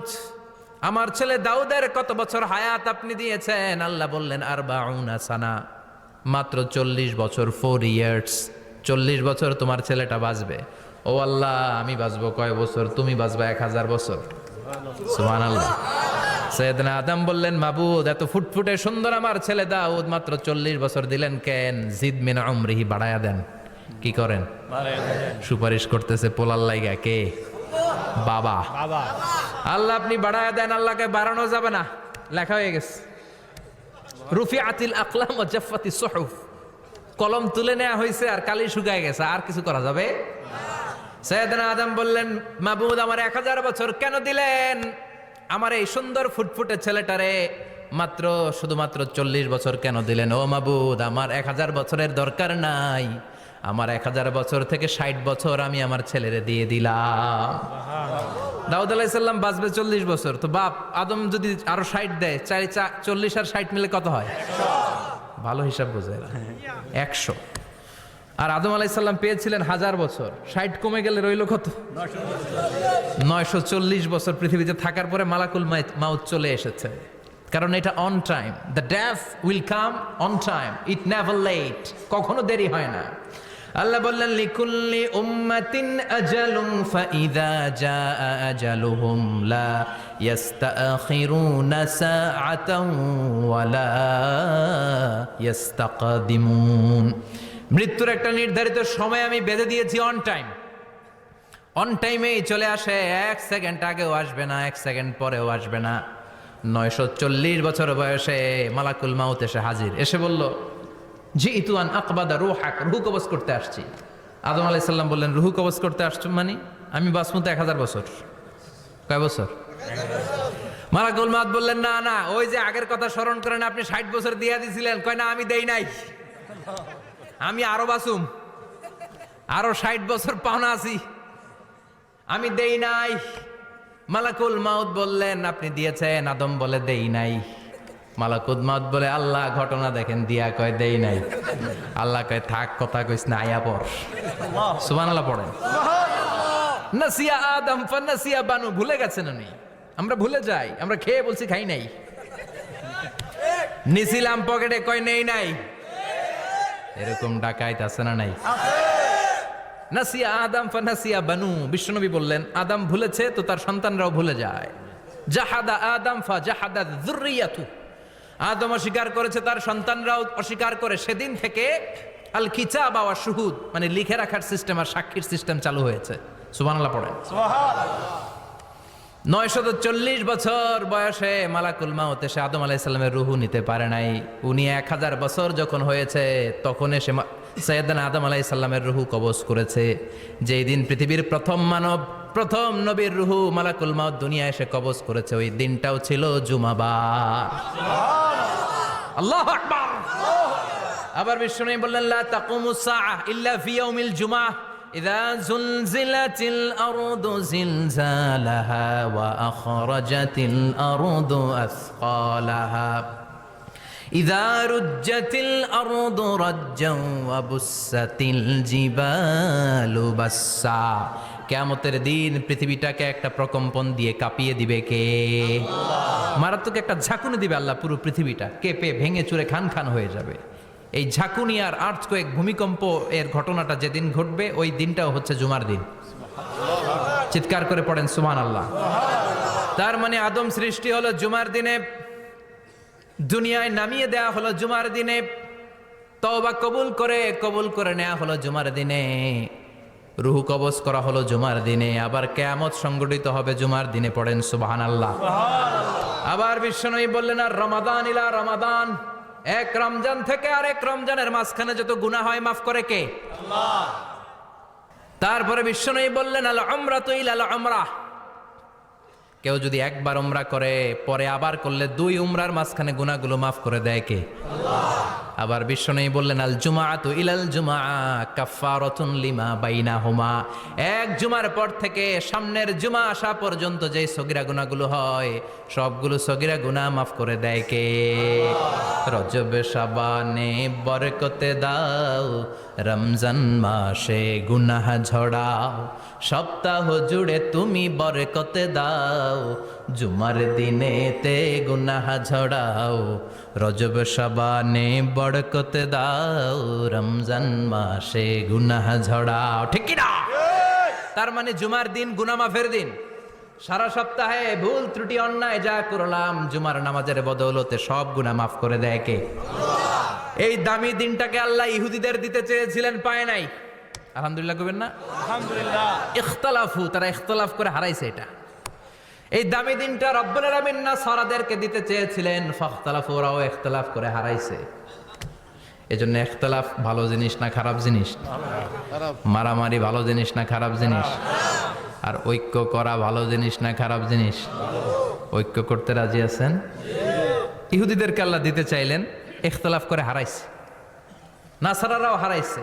A: আমার ছেলে দাউদের কত বছর হায়াত আপনি দিয়েছেন? আল্লাহ বললেন, 40 সানা, মাত্র 40 বছর, 4 ইয়ার্স, 40 বছর তোমার ছেলেটা বাঁচবে। ও আল্লাহ, আমি বাঁচবো কয় বছর? তুমি বাঁচবা 1000 বছর। সুবহানাল্লাহ। সাইয়েদনা আদম বললেন, মাবুদ এত ফুটফুটে সুন্দর আমার ছেলে দাউদ, মাত্র 40 বছর দিলেন কেন? জিদ মিন উমরিহি, বাড়ায়া দেন। কি করেন? সুপারিশ করতেছে পোলার লাইগা কে? বাবা। আল্লাহ আপনি বাড়ায়া দেন। আল্লাহকে বাড়ানো যাবে না, লেখা হয়ে গেছে। রুফিআতিল আকলাম ওয়া জাফফাতিস সুহুফ, কলম তুলে নেওয়া হয়েছে আর কালি শুকায় গেছে, আর কিছু করা যাবে? সাইয়েদনা আদম বললেন, মাবুদ আমার 1000 বছর কেন দিলেন? আমার এই সুন্দর ফুটফুটে ছেলেটারে মাত্র শুধুমাত্র 40 বছর কেন দিলেন? ও মাবুদ, আমার 1000 বছরের দরকার নাই, আমার 1000 বছর থেকে 60 বছর আমি আমার ছেলেরে দিয়ে দিলাম। দাউদ আলাইহিস সালাম বাঁচবে 40 বছর, তো বাপ আদম যদি আরো 60 দেয়, 40 আর 60 মিলে কত হয়? ভালো হিসাব বোঝে 100। আর আদম আলাইহিস সালাম পেয়েছিলেন 1000 বছর, 60 কমে গেলে রইল কত? 940 বছর পৃথিবীতে থাকার পরে মালাকুল মাউত চলে এসেছে, কারণ এটা on time. The death will come on time, it never late, কখনো দেরি হয় না। আল্লাহ বললেন লিকুল্লি উম্মাতিন আজালুন ফাইযা জাআ আজালুহুম লা ইস্তাখিরুনা সাআতান ওয়ালা ইস্তাকদিমুন। মৃত্যুর একটা নির্ধারিত সময় আমি বেঁধে দিয়েছি, অন টাইম। অন টাইমেই চলে আসে, 1 সেকেন্ড আগেও আসবে না, 1 সেকেন্ড পরেও আসবে না। 940 বছর বয়সে মালাকুল মাউত এসে হাজির, এসে বলল জিইতু আন আকবাদা রূহাক, রূহ কবজ করতে আসছি। আদম আলাইহিস সালাম বললেন রূহ কবজ করতে আসছো মানে? আমি বাঁচবো তো 1000 বছর। কয় বছর? মালাকুল মাউত বললেন না না, ওই যে আগের কথা স্মরণ করেন, আপনি 60 বছর দিয়ে দিয়েছিলেন। কয় না, আমি দেই নাই, আমি আরো বাঁচুম, আরো 60 বছর পাওনা আছি, আমি দেই নাই। মালাকুল মাউত বললেন আপনি দিয়েছেন। আদম বলে দেই নাই। মালাকুল মাউত বলে আল্লাহ ঘটনা দেখেন, দিয়া কয় দেই নাই। আল্লাহ কয় থাক, কথা কইস না, আয়া পড়। সুবহানাল্লাহ পড়েন। নাসিয়া আদম ফানাসিয়া বানু, ভুলে গেছেন উনি। আমরা ভুলে যাই, আমরা খেয়ে বলছি খাই নাই, নিছিলাম পকেটে, কয় নেই নাই। এরকম ডাকাইত আছে না নাই? নাসিয়া আদম ফানাসিয়া বানু, বিশ্বনবী বললেন আদম ভুলেছে তো তার সন্তানরাও ভুলে যায়। জাহাদা আদম ফাজাহাদা যুররিয়াতু, আদম অস্বীকার করেছে, তার সন্তানরাও অস্বীকার করে। সেদিন থেকে আল কিতাব ওয়া শুহুদ, মানে লিখে রাখার সিস্টেম আর সাক্ষীর সিস্টেম চালু হয়েছে। সুবহানাল্লাহ পড়েন। 940 বছর বয়সে মালাকুল মাউত এসে আদম আলাইহিস সালামের রূহ নিতে পারে নাই। উনি 1000 বছর যখন হয়েছে তখন এসে সাইয়েদনা আদম আলাইহিস সালামের রূহ কবজ করেছে। যেই দিন পৃথিবীর প্রথম মানব, প্রথম নবীর রূহ মালাকুল মাউত দুনিয়া এসে কবজ করেছে, ওই দিনটাও ছিল জুমাবার। আল্লাহু আকবার। আবার বিশ্বনবী বললেন লা তাকুমুস সাআহ ইল্লা ফি ইয়াউমিল জুমআহ ইযা যুলজিলাতিল আরদু জিলজালাহা ওয়া আখরাজাতিল আরদু আসকালাহা ইযা রুজ্জাতিল আরদু রাজ্জান ওয়া বুসাতিল জিবালু বাসসা। কিয়ামতের দিন পৃথিবীটাকে একটা প্রকম্পন দিয়ে কাঁপিয়ে দিবে কে? আল্লাহ। মারাত্মক একটা ঝাঁকুনি দিবে আল্লাহ, পুরো পৃথিবীটা কেঁপে ভেঙে চুরে খান খান হয়ে যাবে। এই ঝাঁকুনি আর আর্থকোয়েক, ভূমিকম্প এর ঘটনাটা যেদিন ঘটবে ওই দিনটাও হচ্ছে জুমার দিন। চিৎকার করে পড়েন সুবহানাল্লাহ। তার মানে আদম সৃষ্টি হলো জুমার দিনে, দুনিয়ায় নামিয়ে দেয়া হলো জুমার দিনে, তওবা কবুল করে নেওয়া হলো জুমার দিনে, রূহ কবজ করা হলো জুমার দিনে, আবার কিয়ামত সংগঠিত হবে জুমার দিনে। পড়েন সুবহানাল্লাহ। আবার বিশ্বনবী বললেন আর রমাদান ইলা রমাদান, এক রমজান থেকে আরেক রমজানের মাঝখানে যত গুনাহ হয় মাফ করে কে? আল্লাহ। তারপরে বিশ্বনবী বললেন আল উমরাতু ইলাল উমরাহ, কেউ যদি একবার উমরা করে পরে আবার করলে 2 উমরার মাঝখানে গুনাহগুলো মাফ করে দেয় কে? আল্লাহ। আবার বিশ্বনবী বললেন আল জুমাআতু ইলাল জুমআ কাফফারাতুন লিমা বাইনাহুমা, এক জুমার পর থেকে সামনের জুমা আসা পর্যন্ত যে সগীরা গুনাহগুলো হয় সবগুলো সগীরা গুনাহ মাফ করে দেয় কে? রজব শাবানে বরকতে দাও, রমজান মাসে গুনাহ ঝড়াও, সপ্তাহ জুড়ে তুমি বরকতে দাও, জুমার দিনেতে গুনাহ ঝড়াও, রজব শাবানে বরকতে দাও, রমজান মাসে গুনাহ ঝড়াও। ঠিক কি না? তার মানে জুমার দিন গুনাহ মাফের দিন। সারা সপ্তাহে ভুল ত্রুটি অন্যায় যা করলাম জুমার নামাজের বদৌলতে সব গুনাহ মাফ করে দেয় কে? আল্লাহ। এই দামি দিনটাকে আল্লাহ ইহুদিদের দিতে চেয়েছিলেন, পায় নাই। আলহামদুলিল্লাহ কইবেন না? আলহামদুলিল্লাহ। ইখতিলাফু, তারা ইখতিলাফ করে হারাইছে এটা। এই দামি দিনটা রব্বুল আলামিন নাসারাদেরকে দিতে চেয়েছিলেন, ফাখতালাফু, ওরাও ইখতিলাফ করে হারাইছে। এজন্য ইখতিলাফ ভালো জিনিস না খারাপ জিনিস? মারামারি ভালো জিনিস না খারাপ জিনিস? আর ঐক্য করা ভালো জিনিস না খারাপ জিনিস? ঐক্য করতে রাজি আছেন? ইহুদিদেরকে আল্লাহ দিতে চাইলেন, ইখতিলাফ করে হারাইছে। নাসারারাও হারাইছে।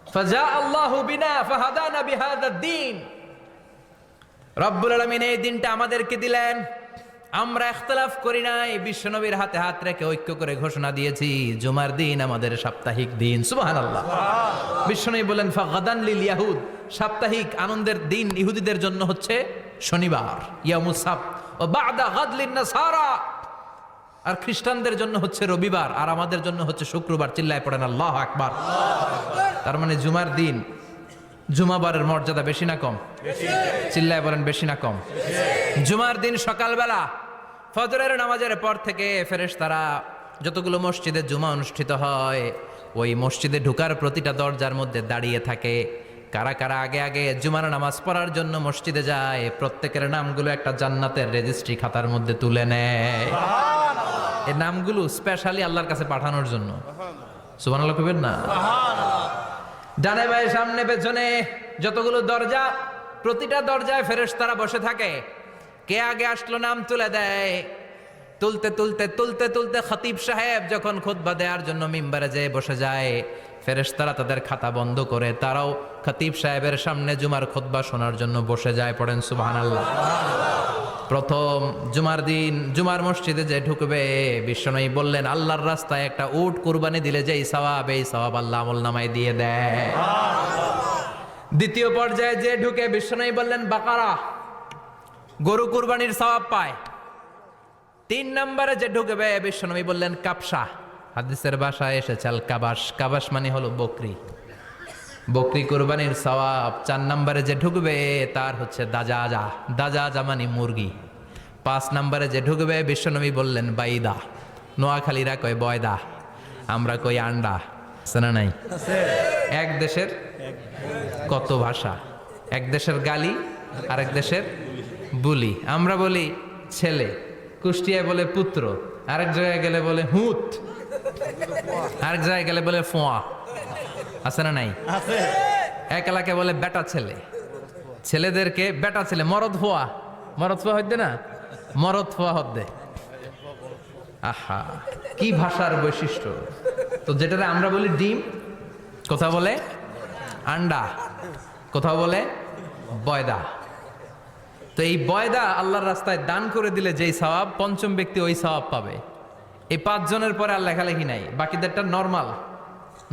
A: ফাজা আল্লাহু বিনা ফাহাদানা বিহাদা দ্বীন। রব্বুল আলামিন এই দিনটা আমাদেরকে দিলেন, আমরা ইখতিলাফ করি নাই, বিশ্বনবীর হাতে হাত রেখে ঐক্য করে ঘোষণা দিয়েছি জুমার দিন আমাদের সাপ্তাহিক দিন। সুবহানাল্লাহ। বিশ্বনবী বলেন ফাগাদান লিল ইয়াহুদ, সাপ্তাহিক আনন্দের দিন ইহুদিদের জন্য হচ্ছে শনিবার ইয়ামুস সাbt, ও বাদা গাদ লিন নাসারা, আর খ্রিস্টানদের জন্য হচ্ছে রবিবার, আর আমাদের জন্য হচ্ছে শুক্রবার। চিল্লায় পড়েন আল্লাহু আকবার। তার মানে জুমার দিন, জুমাবারের মর্যাদা বেশি না কম? চিল্লায় বলেন বেশি না কম? জুমার দিন সকালবেলা ফজরের নামাজের পর থেকে ফেরেশতারা যতগুলো মসজিদে জুমা অনুষ্ঠিত হয় ওই মসজিদে ঢোকার প্রতিটা দরজার মধ্যে দাঁড়িয়ে থাকে। কারা কারা আগে আগে জুমার নামাজ পড়ার জন্য মসজিদে যায়, প্রত্যেকের নামগুলো একটা জান্নাতের রেজিস্ট্রি খাতার মধ্যে তুলে নেয়। এই নামগুলো স্পেশালি আল্লাহর কাছে পাঠানোর জন্য। সুবহানাল্লাহ কইবেন না? ডানে বায়ে সামনে পেছনে যতগুলো দরজা, প্রতিটা দরজায় ফেরেশতারা বসে থাকে। কে আগে আসলো নাম তুলে দেয়। তুলতে তুলতে তুলতে তুলতে খতিব সাহেব যখন খুতবা দেওয়ার জন্য মিম্বারে যেয়ে বসে যায়, ফেরেশতারা তাদের খাতা বন্ধ করে তারাও খতিব সাহেবের সামনে জুমার খুতবা শোনার জন্য বসে যায়। পড়েন সুবহানাল্লাহ। প্রথম জুমার দিন জুমার মসজিদে যে ঢুকবে, বিশ্বনবী বললেন আল্লাহর রাস্তায় একটা উট কুরবানি দিলে যেই সওয়াব, এই সওয়াব আল্লাহ আমলনামায় দিয়ে দেয়। দ্বিতীয় পর্যায়ে যে ঢুকে, বিশ্বনবী বললেন বাকারা, গরু কুরবানির সওয়াব পায়। 3 নম্বরে যে ঢুকবে, বিশ্বনবী বললেন কাবসা, হাদিসের ভাষায় এসেছে আল কাবাস, কাবাস মানে হলো বকরি, বকরি কুরবানির সওয়াব। 4 নম্বরে যে ঢুকবে তার হচ্ছে দাজাজা, দাজাজা মানে মুরগি। 5 নম্বরে যে ঢুকবে, বিশ্বনবী বললেন বাইদা, নোয়াখালীরা কয় বয়দা, আমরা কই আন্ডা। আছে না নাই? এক দেশের কত ভাষা, এক দেশের গালি আরেক দেশের বুলি। আমরা বলি ছেলে, কুষ্টিয়ায় বলে পুত্র, আরেক জায়গায় গেলে বলে হুত, আরেক জায়গায় গেলে বলে ফোয়া। আছে না নাই? এক এলাকায় বলে বেটা ছেলে, ছেলেদেরকে বেটা ছেলে। মরদ ফোয়া, মরদ ফোয়া হইতে না, মরদ ফোয়া হদ্দে। আহা, কি ভাষার বৈশিষ্ট্য। তো যেটা আমরা বলি ডিম, কোথাও বলে আন্ডা, কোথাও বলে বয়দা। তো এই বয়দা আল্লাহর রাস্তায় দান করে দিলে যেই সওয়াব, পঞ্চম ব্যক্তি ওই সওয়াব পাবে। এই 5 জনের পরে আর লেখালেখি নাই, বাকিদেরটা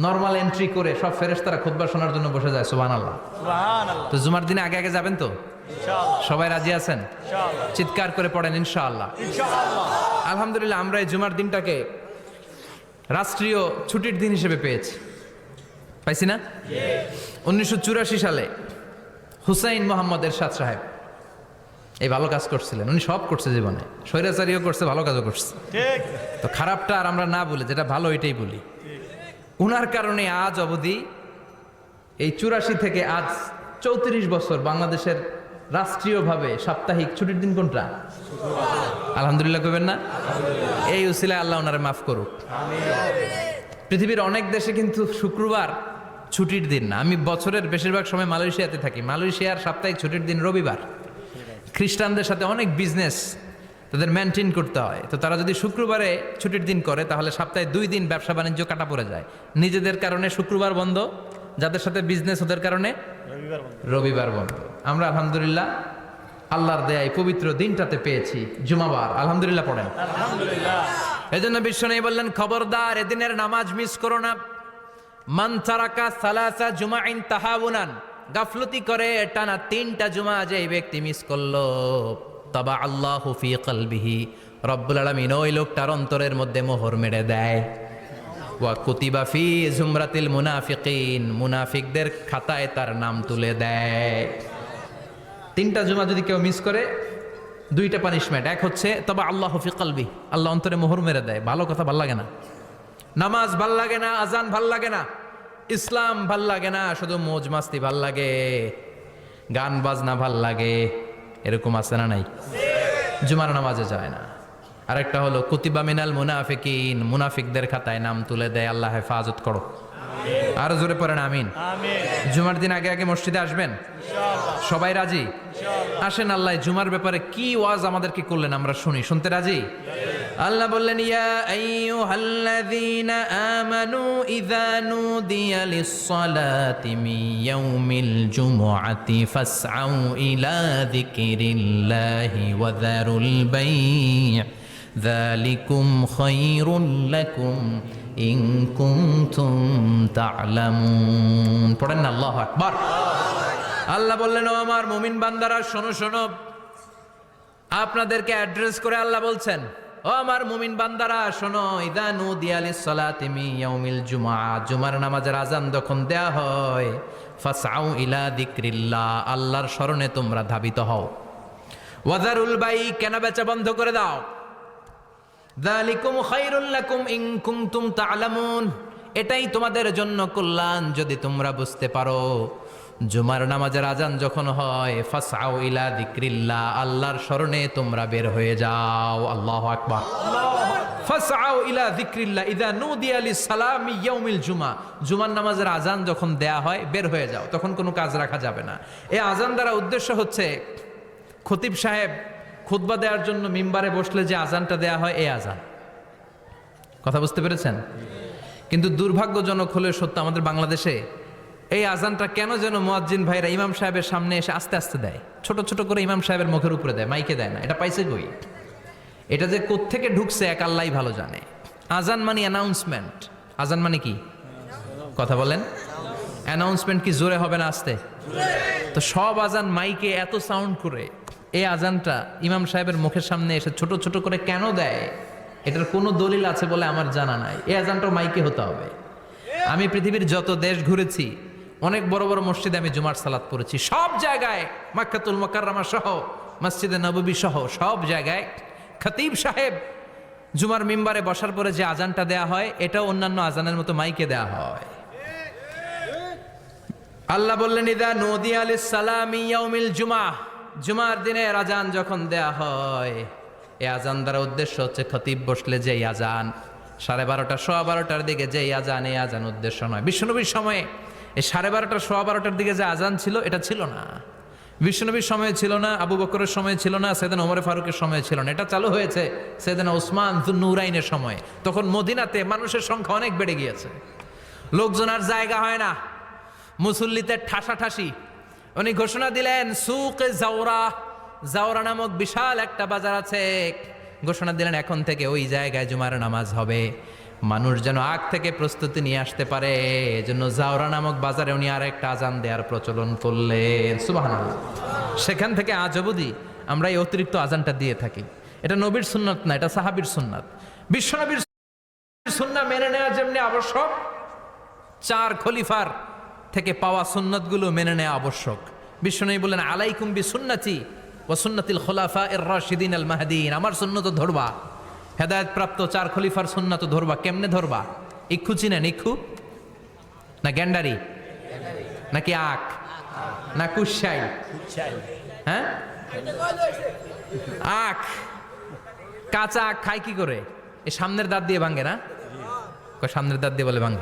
A: নরমাল এন্ট্রি করে সব ফেরেশতারা খুতবা শোনার জন্য বসে যায়। সুবহানাল্লাহ। তো জুমার দিনে আগে আগে যাবেন তো? সবাই রাজি আছেন? চিৎকার করে পড়েন ইনশাআল্লাহ। আলহামদুলিল্লাহ, আমরা এই জুমার দিনটাকে রাষ্ট্রীয় ছুটির দিন হিসেবে পেয়েছি, পাইছি না? 1984 সালে হুসাইন মোহাম্মদ এরশাদ সাহেব এই ভালো কাজ করছিলেন। উনি সব করছে জীবনে, স্বৈরাচারীও করছে, ভালো কাজও করছে। তো খারাপটা আর আমরা না বলি, যেটা ভালো এটাই বলি। উনার কারণে আজ অবধি এই 84 থেকে আজ 34 বছর বাংলাদেশের রাষ্ট্রীয়ভাবে সাপ্তাহিক ছুটির দিন কোনটা? আলহামদুলিল্লাহ কইবেন না? এই উসিলায় আল্লাহ ওনারে মাফ করুক। পৃথিবীর অনেক দেশে কিন্তু শুক্রবার ছুটির দিন না। আমি বছরের বেশিরভাগ সময় মালয়েশিয়াতে থাকি। মালয়েশিয়ার সাপ্তাহিক ছুটির দিন রবিবার। খ্রিস্টানদের সাথে অনেক বিজনেস তাদের মেনটেন করতে হয়। তো তারা যদি শুক্রবারে ছুটির দিন করে, তাহলে সপ্তাহে 2 দিন ব্যবসা বাণিজ্য কাটা পড়ে যায়। নিজেদের কারণে শুক্রবার বন্ধ, যাদের সাথে বিজনেস ওদের কারণে রবিবার বন্ধ। আমরা আলহামদুলিল্লাহ আল্লাহর দেয়ায় পবিত্র দিনটাতে পেয়েছি জুমাবার। আলহামদুলিল্লাহ পড়েন আলহামদুলিল্লাহ। এজন্য বিশ্বনবী বললেন খবরদার এদিনের নামাজ মিস করো না। মান তারাকা সালাসা জুমাইন তাহাউনান, গাফলতি করে টানা 3টা জুমা যে ব্যক্তি মিস করলো, তাবা আল্লাহু ফি কলবিহি, রব্বুল আলামিন ওই লোকটার অন্তরের মধ্যে মোহর মেরে দেয়। ওয়া কুতিবা ফি জুমরাতিল মুনাফিকিন, মুনাফিকদের খাতায় তার নাম তুলে দেয়। 3টা জুমা যদি কেউ মিস করে, 2টা পানিশমেন্ট। এক হচ্ছে তাবা আল্লাহু ফি কলবি, আল্লাহ অন্তরে মোহর মেরে দেয়। ভালো কথা ভাল লাগে না, নামাজ ভাল লাগে না, আজান ভাল লাগে না, ইসলাম ভাল লাগে না, শুধু মৌজ মাস্তি ভাল লাগে, গান বাজনা ভাল লাগে। এরকম আছে না নাই? জুমার নামাজে যায় না। আরেকটা হলো কুতিবা মিনাল মুনাফিকিন, মুনাফিকদের খাতায় নাম তুলে দেয়। আল্লাহ হেফাজত করো। আরো জোরে পড়েন আমিন। জুমার দিন আগে আগে মসজিদে আসবেন সবাই? রাজি? আসেন। আল্লাহ জুমার ব্যাপারে কি ওয়াজ আমাদেরকে করলেন আমরা শুনি। শুনতে রাজি? আল্লাহ বললেন ইয়া আইয়ুহাল্লাযীনা আমানু ইযা নুদিয়া লিস-সালাতি মিন ইয়াউমিল জুমুআতি ফাসআউ ইলা যিকরিল্লাহি ওয়া যারুল বাই' যালিকুম খায়রুল লাকুম ইন কুনতুম তা'লামুন। পড়েন না আল্লাহু আকবার। আল্লাহ বললেন ও আমার মুমিন বান্দারা শোনো শোনো, আপনাদেরকে অ্যাড্রেস করে আল্লাহ বলছেন ও আমার মুমিন বান্দারা শোনো, ইযা নুদিয়া লিস-সালাতি মিন ইয়াউমিল জুমআ, জুমার নামাজের আযান যখন দেয়া হয়, ফাসআউ ইলা যিকরিল্লাহ, আল্লাহর স্মরণে তোমরা ধাবিত হও। ওয়া যারুল বাই, কেনা বেচা বন্ধ করে দাও। যালিকুম খায়রুল লাকুম ইন কুনতুম তা'লামুন, এটাই তোমাদের জন্য কল্যাণ যদি তোমরা বুঝতে পারো। জুমার নামাজের আজান যখন হয়, ফাসআউ ইলা যিকরিল্লাহ, আল্লাহর স্মরণে তোমরা বের হয়ে যাও। আল্লাহু আকবার। ফাসআউ ইলা যিকরিল্লাহ ইযা নুদিয়া লিস-সালামি ইয়াউমিল জুমআ, জুমার নামাজের আজান যখন দেয়া হয় বের হয়ে যাও, তখন কোনো কাজ রাখা যাবে না। এই আজান দ্বারা উদ্দেশ্য হচ্ছে খতিব সাহেব খুতবা দেওয়ার জন্য মিম্বারে বসলে যে আজানটা দেয়া হয় এই আজান। কথা বুঝতে পেরেছেন? কিন্তু দুর্ভাগ্যজনক হলে সত্য, আমাদের বাংলাদেশে এই আজানটা কেন যেন মুয়াজ্জিন ভাইরা ইমাম সাহেবের সামনে এসে আস্তে আস্তে দেয়, ছোট ছোট করে ইমাম সাহেবের মুখের উপরে দেয়, মাইকে দেয় না। এটা পাইছে কই? এটা যে কোত্থেকে ঢুকছে এক আল্লাহই ভালো জানে। আজান মানে অ্যানাউন্সমেন্ট। আজান মানে কি? কথা বলেন। অ্যানাউন্সমেন্ট কি জোরে হবে না আস্তে? তো সব আজান মাইকে এত সাউন্ড করে, এই আজানটা ইমাম সাহেবের মুখের সামনে এসে ছোট ছোট করে কেন দেয়? এটার কোনো দলিল আছে বলে আমার জানা নাই। এই আজানটাও মাইকে হতে হবে। আমি পৃথিবীর যত দেশ ঘুরেছি, অনেক বড় বড় মসজিদে আমি জুমার সালাত পড়েছি, সব জায়গায় মাক্কাতুল মুকাররমা সহ মসজিদে নববী সহ সব জায়গায় খতিব সাহেব জুমার মিম্বারে বসার পরে যে আজানটা দেয়া হয়, এটাও অন্যান্য আজানের মতো মাইকে দেয়া হয়। আল্লাহ বললেন ইযা নুদিয়া লিস-সালামি ইয়াউমিল জুমআহ, জুমার দিনের আজান যখন দেয়া হয়, এই আজান দ্বারা উদ্দেশ্য হচ্ছে খতিব বসলে যে আজান 12:30 12:15 দিকে যে আজান, এই আজান উদ্দেশ্য নয়। বিশ্বনবীর সময়ে এই 12:30 12:15 দিকে যে আজান ছিল এটা ছিল না। বিশ্বনবীর সময় ছিল না, আবু বকরের সময় ছিল না, সাইয়েদনা ওমর ফারুকের সময় ছিল না। এটা চালু হয়েছে সাইয়েদনা উসমান যুন্নুরাইনের সময়। তখন মদিনাতে মানুষের সংখ্যা অনেক বেড়ে গিয়েছে, লোকজন আর জায়গা হয় না, মুসল্লিতে ঠাসাঠাসি। উনি ঘোষণা দিলেন সুকে জাওরা, জাওরা নামক বিশাল একটা বাজার আছে, ঘোষণা দিলেন এখন থেকে ওই জায়গায় জুমার নামাজ হবে। মানুষ যেন আগ থেকে প্রস্তুতি নিয়ে আসতে পারে, এজন্য জাওরা নামক বাজারে উনি আর একটা আজান দেওয়ার প্রচলন করলেন। সুবহানাল্লাহ। সেখান থেকে আজ অবধি আমরা এই অতিরিক্ত আজানটা দিয়ে থাকি। এটা নবীর সুন্নাত না, এটা সাহাবীর সুন্নাত। বিশ্বনবীর সুন্নাহ মেনে নেওয়া যেমনি আবশ্যক, 4 খলিফার থেকে পাওয়া সুন্নাতগুলো মেনে নেওয়া আবশ্যক। বিশ্বনবী বললেন আলাইকুম বিসুন্নতি ওয়া সুন্নাতিল খুলাফায়ে রাশিদিন আল মাহদিন, আমার সুন্নাত ধরবা। হেদায়েত প্রাপ্ত 4 খলিফার সুন্নাত ধরবা। কেমনে ধরবা? ইক্ষু চিনেন? ইক্ষু না গ্যান্ডারি নাকি আখ না কুশাই? হ্যাঁ, আখ। কাঁচা আখ খায় কি করে? এই সামনের দাঁত দিয়ে ভাঙে না? সামনের দাঁত দিয়ে বলে ভাঙে,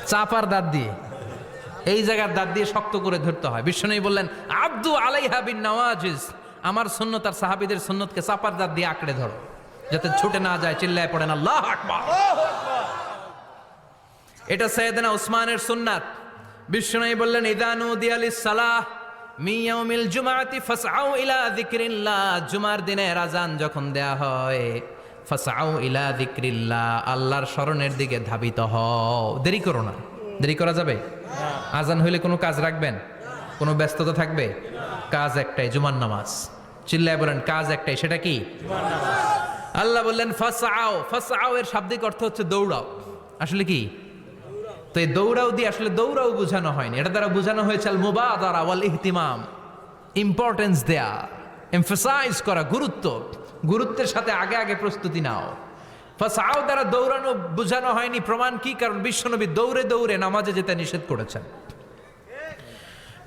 A: চাপার দাঁত দিয়ে, এই জায়গার দাঁত দিয়ে শক্ত করে ধরতে হয়। বিশ্বনবী বললেন আব্দু আলাইহা বিন নওয়াজিজ, আমার সুন্নত আর সাহাবীদের সুন্নতকে চাপার দাঁত দিয়ে আঁকড়ে ধরো, যাতে ছুটে না যায়। চিল্লায় পড়েন আল্লাহু আকবার। এটা সাইয়েদনা উসমানের সুন্নাত। বিশ্বনবী বললেন ইযা নুদিয়া লিস-সালাহ মিন ইয়াউমিল জুমআতি ফাসআউ ইলা যিকরিল্লাহ, জুমার দিনের আজান যখন দেয়া হয়, ফাসআউ ইলা যিকরিল্লাহ, আল্লাহর স্মরণের দিকে ধাবিত হও। দেরি করো না। দেরি করা যাবে? আজান হইলে কোনো কাজ রাখবেন? কোনো ব্যস্ততা থাকবে? কাজ একটাই, জুমার নামাজ। চিল্লায় বলেন কাজ একটাই, সেটা কি? আল্লাহ বললেন ফাসআউ। ফাসআউ এর শাব্দিক অর্থ হচ্ছে দৌড়াও। আসলে কি? তো এই দৌড়াও দিয়ে আসলে দৌড়াও বোঝানো হয়নি, এটা দ্বারা বোঝানো হয়েছে আল মুবাদারা ওয়াল ইহতিমাম, ইম্পর্টেন্স দেয়া, এমফাসাইজ করা, গুরুত্ব। গুরুত্বের সাথে আগে আগে প্রস্তুতি নাও। ফাসআউ দ্বারা দৌড়ানো বোঝানো হয়নি। প্রমাণ কি? কারণ বিশ্বনবী দৌড়ে দৌড়ে নামাজে যেতে নিষেধ করেছেন।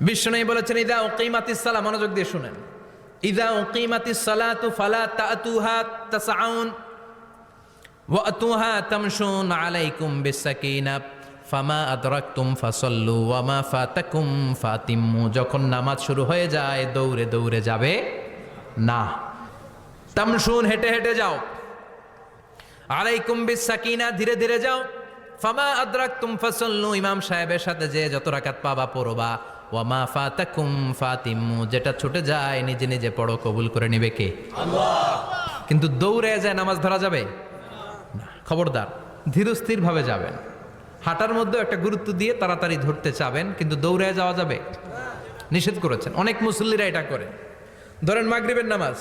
A: বিশ্বনবী বলেছেন ইযা উকিমাতিস সালাহ, মনোযোগ দিয়ে শুনেন, ইযা উকিমাতিস সালাতু ফালা তাতুহা তাসআউন ওয়া আতুহা তামশুন আলাইকুম বিসাকিনাহ ফামা আদরাকতুম ফাসাল্লু ওয়া মা ফাতাকুম ফাতিম্মু। যখন নামাজ শুরু হয়ে যায় দৌড়ে দৌড়ে যাবে না। তামশুন, হেঁটে হেঁটে যাও। আলাইকুম বিস সাকিনা, ধীরে ধীরে যাও। ফামা আদরাকতুম ফাসাল্লু, ইমাম সাহেবের সাথে যে যত রাকাত পাবা পড়বা। ওয়ামা ফাতাকুম ফাতিমু, যেটা ছুটে যায় নিজে নিজে পড়ো, কবুল করে নেবে কে? আল্লাহ। কিন্তু দৌড়ে যায় নামাজ ধরা যাবে না, খবরদার, ধীরস্থির ভাবে যাবেন। হাঁটার মধ্যে একটা গুরুত্ব দিয়ে তাড়াতাড়ি ধরতে চাবেন, কিন্তু দৌড়ে যাওয়া যাবে নিষেধ করেছেন। অনেক মুসল্লিরা এটা করে। ধরেন মাগরিবের নামাজ,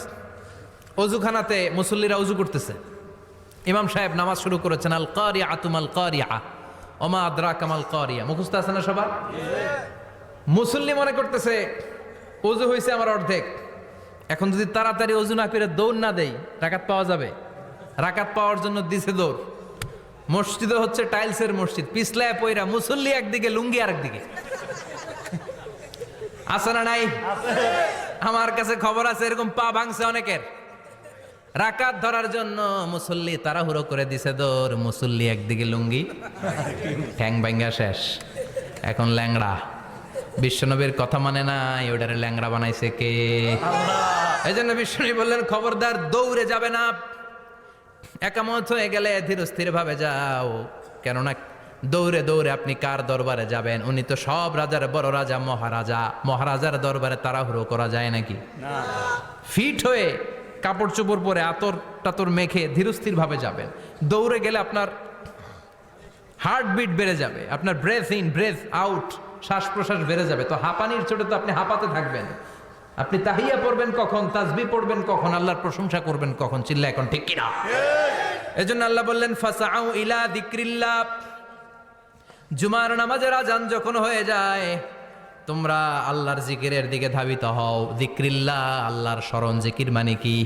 A: অজুখানাতে মুসল্লিরা অজু করতেছে, ইমাম সাহেব নামাজ শুরু করেছেন, আল কারিয়া আতুমাল কারিয়া ওমা আদরাকামাল কারিয়া, মুখস্থ আছে না সবার? মুসল্লি মনে করতেছে অজু হয়েছে আমার অর্ধেক, এখন যদি তাড়াতাড়ি অজু না করে দৌড় না দেই রাকাত পাওয়া যাবে? রাকাত পাওয়ার জন্য দিছে দৌড়। মসজিদও হচ্ছে টাইলসের মসজিদ, পিছলায় পয়রা মুসল্লি একদিকে, লুঙ্গি আরেকদিকে। আছে না নাই? আমার কাছে খবর আছে এরকম পা ভাঙছে অনেকের। রাকাত ধরার জন্য মুসল্লি তাড়াহুড়ো করে দিছে দৌড়, মুসল্লি একদিকে লুঙ্গি, ঠ্যাং ভাঙ্গা শেষ, এখন ল্যাংড়া। বিশ্বনবীর কথা মানে নাই, ওটারে ল্যাংড়া বানাইছে কে? এই জন্য বিশ্বনবী বললেন খবরদার দৌড়ে যাবে না, একামত হয়ে গেলে ধীর স্থির ভাবে যাও। কেননা দৌড়ে দৌড়ে আপনি কার দরবারে যাবেন? উনি তো সব রাজার বড় রাজা, মহারাজা। মহারাজার দরবারে তাড়াহুড়ো করা যায় নাকি? ফিট হয়ে কাপড় চোপড় পরে আতর টাতর মেখে ধীরস্থির ভাবে যাবেন। দৌড়ে গেলে আপনার হার্টবিট বেড়ে যাবে, আপনার ব্রেথ ইন ব্রেথ আউট, শ্বাস প্রশ্বাস বেড়ে যাবে। তো হাঁপানির চোটে তো আপনি হাঁপাতে থাকবেন। আপনি তাহিয়া পড়বেন কখন, তাসবিহ পড়বেন কখন, আল্লাহর প্রশংসা করবেন কখন? চিল্লা এখন ঠিক কিনা? এজন্য আল্লাহ বললেন ফাসাউ ইলা যিকরিল্লাহ, জুমার নামাজের আজান যখন হয়ে যায় তোমরা আল্লাহর জিকিরের দিকে ধাবিত হও। যিকরিল্লাহ, আল্লাহর স্মরণ। জিকির মানে কি?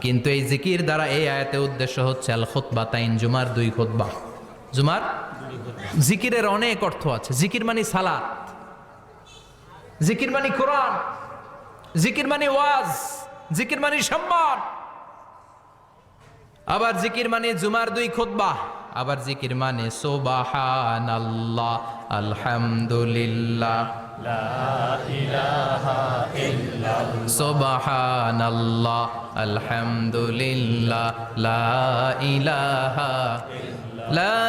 A: কিন্তু এই জিকির দ্বারা এই আয়াতে উদ্দেশ্য হচ্ছে আল খুতবাতাইন, জুমার 2 খুতবা। জুমার জিকিরের অনেক অর্থ আছে। জিকির মানে সালাত, জিকির মানে কোরআন, জিকির মানে ওয়াজ, জিকির মানে সম্মান। আবার জিকির মানে জুমার 2 খুতবা। আবার জিকির মানে সুবহানাল্লাহ, আলহামদুলিল্লাহ, লা ইলাহা ইল্লাল্লাহ, সুবহানাল্লাহ, আলহামদুলিল্লাহ, লা ইলাহা লা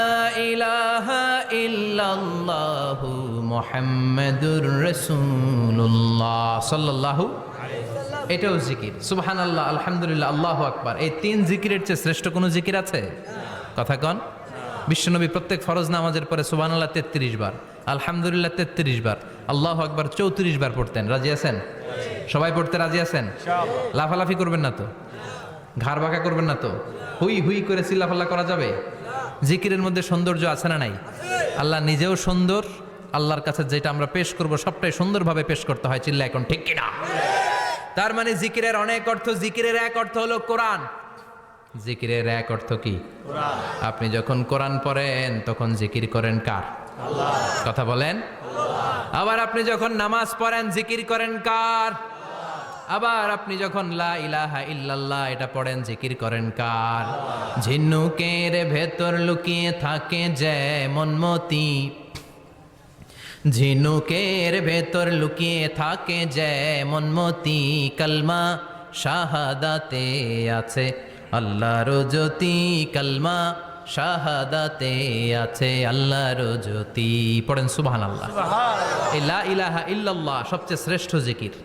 A: ইলাহা ইল্লাল্লাহু মুহাম্মাদুর রাসূলুল্লাহ সাল্লাল্লাহু আলাইহি ওয়াসাল্লাম। এটাও জিকির। সুবহানাল্লাহ, আলহামদুলিল্লাহ, আল্লাহু আকবার। এই 3 জিকিরের চেয়ে শ্রেষ্ঠ কোনো জিকির আছে? কথা কন। বিশ্বনবী প্রত্যেক ফরজ নামাজের পরে সুবহানাল্লাহ 33 বার, আলহামদুলিল্লাহ 33 বার, আল্লাহু আকবার 34 বার পড়তেন। রাজি আছেন? সবাই পড়তে রাজি আছেন? লাফালাফি করবেন না তো? ঘাড় বাঁকা করবেন না তো? হুই হুই করে চিল্লাফাল্লা করা যাবে? জিকিরের মধ্যে সৌন্দর্য আছে না নাই? আল্লাহ নিজেও সুন্দর। আল্লাহর কাছে যেটা আমরা পেশ করব সবটাই সুন্দরভাবে পেশ করতে হয়। চিল্লা এখন ঠিক কিনা? তার মানে জিকিরের অনেক অর্থ। জিকিরের এক অর্থ হলো কোরআন। জিকিরের এক অর্থ কি? কোরআন। আপনি যখন কোরআন পড়েন তখন জিকির করেন কার? আল্লাহ। কথা বলেন। আল্লাহ। আবার আপনি যখন নামাজ পড়েন জিকির করেন কার? আবার আপনি যখন লা ইলাহা ইল্লাল্লাহ এটা পড়েন জিকির করেন কার? ঝিনুকের ভেতর লুকিয়ে থাকে যেমন মতি, ঝিনুকের ভেতর লুকিয়ে থাকে যেমন মতি, কালমা শাহাদাতে আছে আল্লাহর জ্যোতি, কালমা শাহাদাতে আছে আল্লাহর জ্যোতি। পড়েন সুবহানাল্লাহ। এই লা ইলাহা ইল্লাল্লাহ সবচেয়ে শ্রেষ্ঠ জিকির।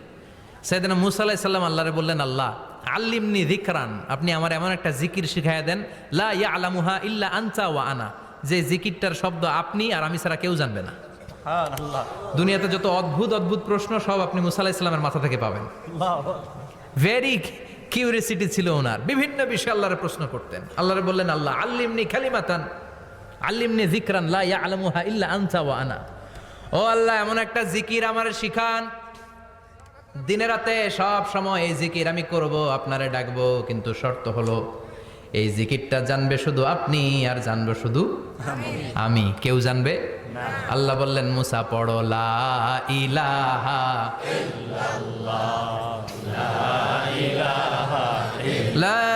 A: সাইয়েদনা মুসা আলাইহিস সালাম আল্লাহরে বললেন, আল্লাহ আল্লিমনি যিকরান, আপনি আমার এমন একটা জিকির শিখাইয়া দেন, লা ইয়ালামুহা ইল্লা আনতা ওয়া আনা, যে জিকিরটার শব্দ আপনি আর আমি ছাড়া কেউ জানবে না। দুনিয়াতে যত অদ্ভুত অদ্ভুত প্রশ্ন সব আপনি মুসা আলাইহিস সালামের মাথা থেকে পাবেন। ভেরি কিউরিয়াসিটি ছিল ওনার, বিভিন্ন বিষয়ে আল্লাহরে প্রশ্ন করতেন। আল্লাহরে বললেন, আল্লাহ আল্লিমনি কালিমাতান, আল্লিমনি যিকরান লা ইয়ালামুহা ইল্লা আনতা ওয়া আনা। ও আল্লাহ এমন একটা জিকির আমারে শিখান, দিনে রাতে সব সময় এই জিকির আমি করব, আপনারে ডাকবো, কিন্তু শর্ত হলো এই জিকিরটা জানবে শুধু আপনি আর জানবো শুধু আমি, কেউ জানবে না। আল্লাহ বললেন, মুসা পড়ো লা ইলাহা ইল্লাল্লাহ, লা ইলাহা লা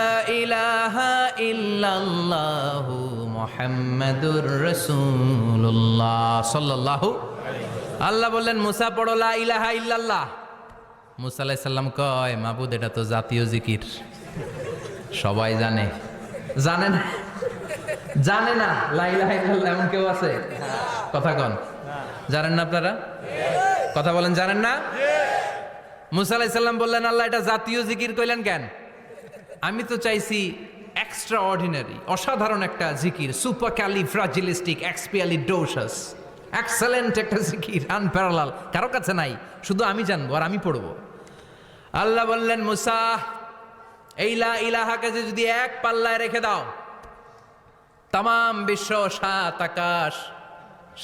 A: ইলাহা ইল্লাল্লাহু মুহাম্মাদুর রাসূলুল্লাহ সাল্লাল্লাহু আলাইহি। আল্লাহ বললেন, মুসা পড়ো লা ইলাহা ইল্লাল্লাহ। মুসা আলাইহিস সালাম কয়, মাবুদ এটা তো জাতীয় জিকির, সবাই জানে, জানে না, জানে না লা ইলাহা ইল্লাল্লাহ এমন কেউ আছে? কথা কন, জানেন না আপনারা? কথা বলেন, জানেন না? মুসা আলাইহিস সালাম বললেন, আল্লাহ এটা জাতীয় জিকির কইলেন কেন? আমি তো চাইছি এক্সট্রা অর্ডিনারি, অসাধারণ একটা জিকির, সুপার ক্যালিফ্রাজিলিস্টিক এক্সপিয়ালিডোসাস, এক্সেলেন্ট একটা জিকির, আনপ্যারালাল, কারো কাছে নাই, শুধু আমি জানবো আর আমি পড়বো। আল্লাহ বললেন, মুসা এই লা ইলাহাকে যদি এক পাল্লায় রেখে দাও, তামাম বিশ্ব, সাত আকাশ,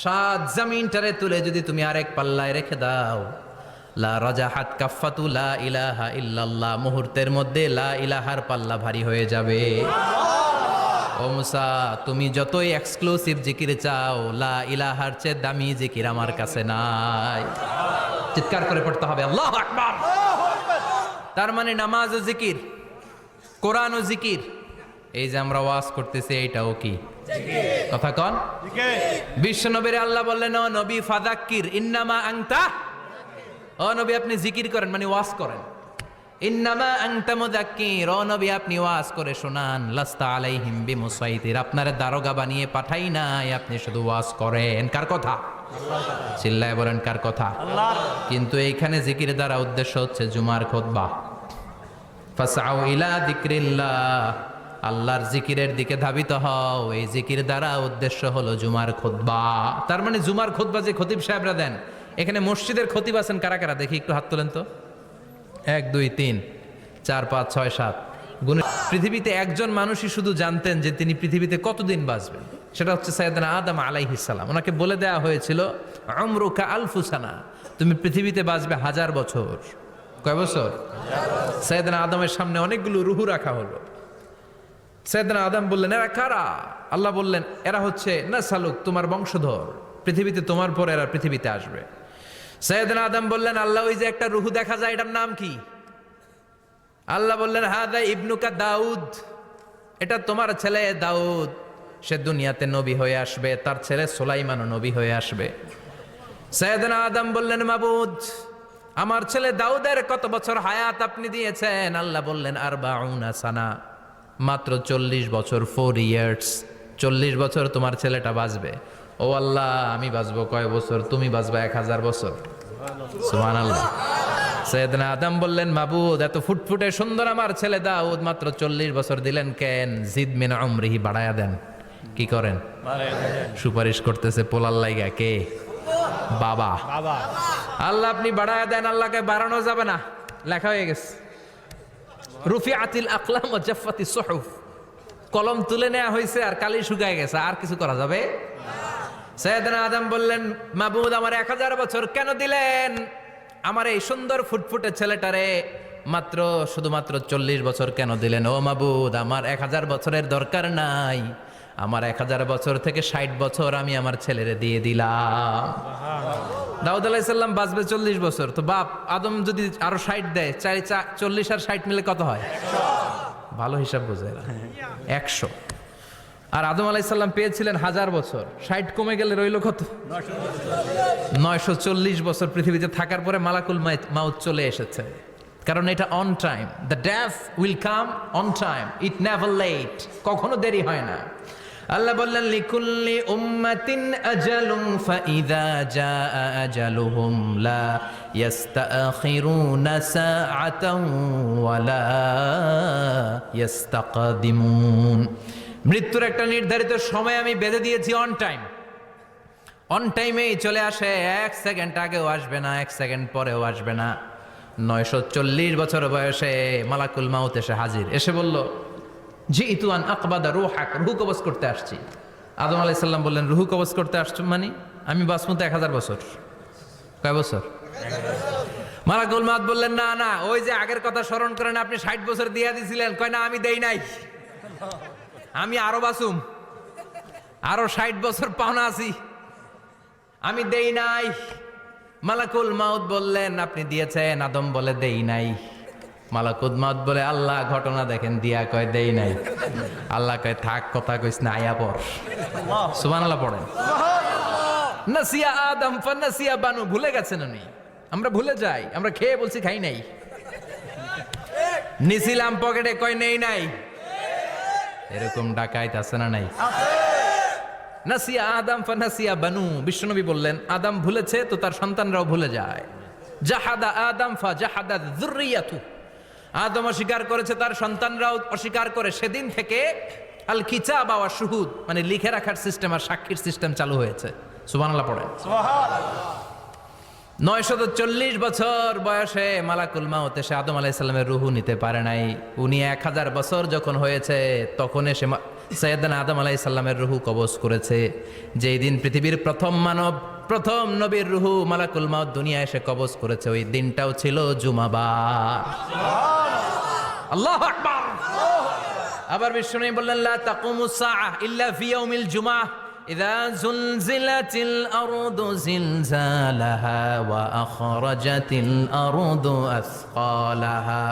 A: সাত জমিনটারে তুলে যদি তুমি আরেক পাল্লায় রেখে দাও, লা রাজাহাত কাফাতু লা ইলাহা ইল্লাল্লাহ, মুহূর্তের মধ্যে লা ইলাহার পাল্লা ভারী হয়ে যাবে। ও মুসা, তুমি যতই এক্সক্লুসিভ জিকির চাও, লা ইলাহার চেয়ে দামি জিকির আমার কাছে নাই। চিৎকার করে পড়তে হবে আল্লাহু আকবার। তার মানে নামাজ ও জিকির, কোরআন ও জিকির, এই যে আমরা ওয়াজ করতেছি এইটাও কি কথা কন? বিশ্ব নবীর আল্লাহ বললেন, ও নবী ফাযাক্কির ইন্নামা আনতা, ও নবী আপনি জিকির করেন মানে ওয়াজ করেন। ইন্নামা আনতা মুযাক্কির, ও নবী আপনি ওয়াজ করে শোনান। লাস্তা আলাইহিম বিমুসাইতির, আপনারে দারোগা বানিয়ে পাঠাই নাই, আপনি শুধু ওয়াজ করেন। কার কথা? চিল্লায় বলেন কার কথা? আল্লাহর। কিন্তু এইখানে জিকির দ্বারা উদ্দেশ্য হচ্ছে জুমার খুতবা। ফাসআউ ইলা যিকরিল্লাহ, আল্লাহর জিকিরের দিকে ধাবিত হও। এই জিকির দ্বারা উদ্দেশ্য হলো জুমার খুতবা। তার মানে জুমার খুতবা যে খতিব সাহেবরা দেন, এখানে মসজিদের খতিব আছেন কারা কারা? দেখি একটু হাত তোলেন তো। 1 2 3 4 5 6 7 গুণে পৃথিবীতে একজন মানুষই শুধু জানতেন যে তিনি পৃথিবীতে কতদিন বাঁচবেন, সেটা হচ্ছে সাইয়েদনা আদম আলাইহিস সালাম। ওনাকে বলে দেওয়া হয়েছিল, উমরুকা আলফু সানা, তুমি পৃথিবীতে বাঁচবে 1000 বছর। কয় বছর? সাইয়েদনা আদমের সামনে অনেকগুলো রুহু রাখা হলো। সাইয়েদনা আদম বললেন, এরা কারা? আল্লাহ বললেন, এরা হচ্ছে নাসালুক, তোমার বংশধর, পৃথিবীতে তোমার পর এরা পৃথিবীতে আসবে। সাইয়েদনা আদম বললেন, আল্লাহ ওই যে একটা রুহু দেখা যায়, এটার নাম কি? আল্লাহ বললেন, হাদা ইবনুকা দাউদ, এটা তোমার ছেলে দাউদ, সে দুনিয়াতে নবী হয়ে আসবে, তার ছেলে সুলাইমানও নবী হয়ে আসবে। সাইয়েদনা আদম বললেন, মাবুদ আমার ছেলে দাউদের কত বছর হায়াত আপনি দিয়েছেন? আল্লাহ বললেন, 40 সানা, মাত্র 40 বছর, 4 ইয়ার্স, 40 বছর তোমার ছেলেটা বাঁচবে। ও আল্লাহ, আমি বাঁচবো কয় বছর? তুমি বাঁচবা 1000 বছর। সুবহানাল্লাহ। সাইয়েদনা আদম বললেন, মাবুদ এত ফুটফুটে সুন্দর আমার ছেলে দাউদ মাত্র 40 বছর দিলেন কেন? জিদ মিন উমরিহি, বাড়ায়া দেন। কি করেন? সুপারিশ করতেছে পোলার লাইগা। কে? বাবা। আল্লাহ আপনি বাড়ায়া দেন। আল্লাহকে বাড়ানো যাবে না, লেখা হয়ে গেছে। রুফিআতিল আকলাম ওয়া জাফফাতিস সুহুফ, কলম তুলে নেওয়া হয়েছে আর কালি শুকায় গেছে, আর কিছু করা যাবে? সাইয়েদনা আদম বললেন, মাবুদ আমার 1000 বছর কেন দিলেন? আমার এই সুন্দর ফুটফুটে ছেলেটারে মাত্র শুধুমাত্র 40 বছর কেন দিলেন? ও মাবুদ, আমার 1000 বছরের দরকার নাই, আমার 1000 বছর থেকে 60 বছর আমি আমার ছেলেরে দিয়ে দিলাম। দাউদ আলাইহিস সালাম বাঁচবে 40 বছর, তো বাপ আদম যদি আরো 60 দেয়, 40 আর 60 মিলে কত হয়? ভালো হিসাব বোঝে 100। আর আদম আলাইহিস সালাম পেয়েছিলেন 1000 বছর, 60 কমে গেলে রইল কত? 940 বছর পৃথিবীতে থাকার পরে মালাকুল মাউত চলে এসেছে। কারণ এটা on time, the death will come on time, it never late, কখনো দেরি হয় না। আল্লাহ বললেন, লিকুল্লি উম্মাতিন আজালুম ফাইযা জাআ আজালুহুম লা ইস্তাখিরুনা সাআতান ওয়া লা ইস্তাকদিমুন। মৃত্যুর একটা নির্ধারিত সময় আমি বেঁধে দিয়েছি, অন টাইম, অন টাইমেই চলে আসে, 1 সেকেন্ড আগেও আসবে না, 1 সেকেন্ড পরেও আসবে না। 940 বছর বয়সে মালাকুল মাউত এসে হাজির, এসে বলল, জিইতু আন আকবাদা রূহাক, রূহ কবজ করতে আসছি। আদম আলাইহিস সালাম বললেন, রূহ কবজ করতে আসছো মানে? আমি বাঁচবো তো 1000 বছর। কয় বছর? মালাকুল মাউত বললেন, না না, ওই যে আগের কথা স্মরণ করেন, আপনি 60 বছর দিয়া দিছিলেন। কয় না, আমি দেই নাই, আমি আরো বাঁচুম, আরো 60 বছর পাওনা আছি, আমি দেই নাই। মালাকুল মাউত বললেন, আপনি দিয়েছেন। আদম বলে, দেই নাই। মালাকুল মাউত বলে, আল্লাহ ঘটনা দেখেন, দিয়া কয় দেই নাই। আল্লাহ কয়, থাক, কথা কইস না, আয়া পড়। সুবহানাল্লাহ পড়েন। নাসিয়া আদম ফানাসিয়া বানু, ভুলে গেছেন উনি। আমরা ভুলে যাই, আমরা খেয়ে বলছি খাই নাই। নিছিলাম পকেটে, কয় নেই নাই। এরকম ডাকাইত আছে না নাই? নাসিয়া আদম ফানাসিয়া বানু, বিশ্বনবী বললেন আদম ভুলেছে তো তার সন্তানরাও ভুলে যায়। জাহাদা আদম ফা জাহাদা যুররিয়াতু, আদম অস্বীকার করেছে তার সন্তানরাও অস্বীকার করে। সেদিন থেকে আল কিতাব ওয়া শুহুদ, মানে লিখে রাখার সিস্টেম আর সাক্ষীর সিস্টেম চালু হয়েছে। সুবহানাল্লাহ পড়েন। 940 বছর বয়সে মালাকুল মাউত এসে আদম আলাইহিস সালামের রূহ নিতে পারে নাই। উনি 1000 বছর যখন হয়েছে তখন এসে সাইয়েদনা আদম আলাইহিস সালামের রূহ কবজ করেছে। যেই দিন পৃথিবীর প্রথম মানব, প্রথম নবীর রূহ মালাকুল মাউত দুনিয়ায় এসে কবজ করেছে, ওই দিনটাও ছিল জুমাবার। আল্লাহু আকবার। আবার বিশ্বনবী বললেন লা তাকুমুস সাআহ ইল্লা ফি ইয়াউমিল জুমআহ ইযা যুলজিলাতিল আরদু জিলজালাহা ওয়া আখরাজাতিল আরদু আসকালাহা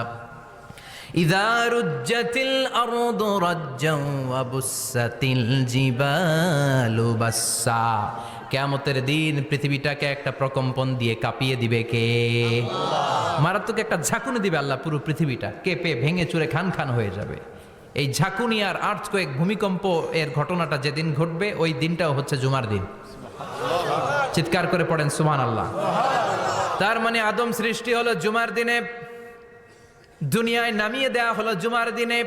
A: ইযা রুজ্জাতিল আরদু রাজ্জান ওয়া বুসাতিল জিবালু বাসসা। কিয়ামতের দিন পৃথিবীটাকে একটা প্রকম্পন দিয়ে কাঁপিয়ে দিবে কে? আল্লাহ। মারাত্মক একটা ঝাঁকুনি দিবে আল্লাহ, পুরো পৃথিবীটা কেঁপে ভেঙে চুরে খান খান হয়ে যাবে। এই ঝাঁকুনি আর আর্থকোয়েক, ভূমিকম্প এর ঘটনাটা যেদিন ঘটবে ওই দিনটাও হচ্ছে জুমার দিন। চিৎকার করে পড়েন সুবহানাল্লাহ। তার মানে আদম সৃষ্টি হলো জুমার দিনে, দুনিয়ায় নামিয়ে দেয়া হলো জুমার দিনে,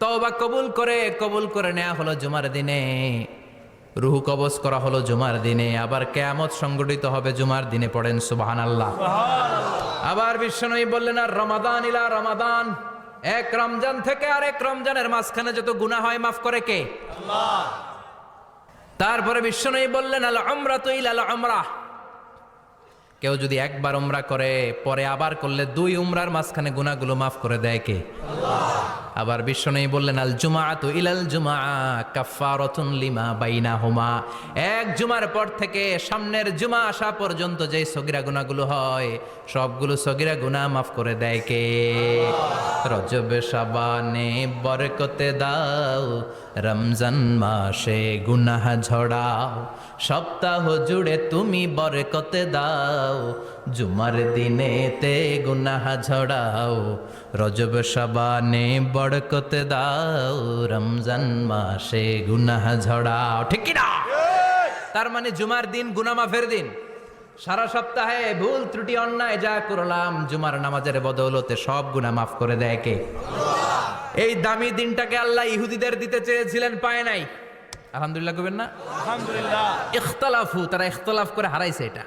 A: তওবা কবুল করে নেওয়া হলো জুমার দিনে, রূহ কবজ করা হলো জুমার দিনে, আবার কিয়ামত সংগঠিত হবে জুমার দিনে। পড়েন সুবহানাল্লাহ। আবার বিশ্বনবী বললেন আর রমাদান ইলা রমাদান, এক রমজান থেকে আরেক রমজানের মাঝখানে যত গুনাহ হয় মাফ করে কে? আল্লাহ। তারপরে বিশ্বনবী বললেন আল উমরাতু ইলাল উমরাহ, কেউ যদি একবার উমরা করে পরে আবার করলে 2 উমরার মাঝখানে গুনাহগুলো মাফ করে দেয় কে? আল্লাহ। আবার বিশ্বনবী বললেন আল জুমাআতু ইলাল জুমআ কাফফারাতুন লিমা বাইনাহুমা, এক জুমার পর থেকে সামনের জুমা আসা পর্যন্ত যে সগীরা গুনাহগুলো হয় সবগুলো সগীরা গুনাহ মাফ করে দেয় কে? রজব শাবানে বরকতে দাও, রমজান মাসে গুনাহ ঝড়াও, সপ্তাহ জুড়ে তুমি বরকতে দাও, জুমার দিনেতে গুনাহ ঝড়াও, রজব শাবানে বরকতে দাও, রমজান মাসে গুনাহ ঝড়াও। ঠিক কি না? তার মানে জুমার দিন গুনাহ মাফের দিন। সারা সপ্তাহে ভুল ত্রুটি অন্যায় যা করলাম জুমার নামাজের বদৌলতে সব গুনাহ মাফ করে দেয় কে? আল্লাহ। এই দামি দিনটাকে আল্লাহ ইহুদিদের দিতে চেয়েছিলেন, পায় নাই। আলহামদুলিল্লাহ কইবেন না? আলহামদুলিল্লাহ। ইখতিলাফু, তারা ইখতিলাফ করে হারাইছে এটা।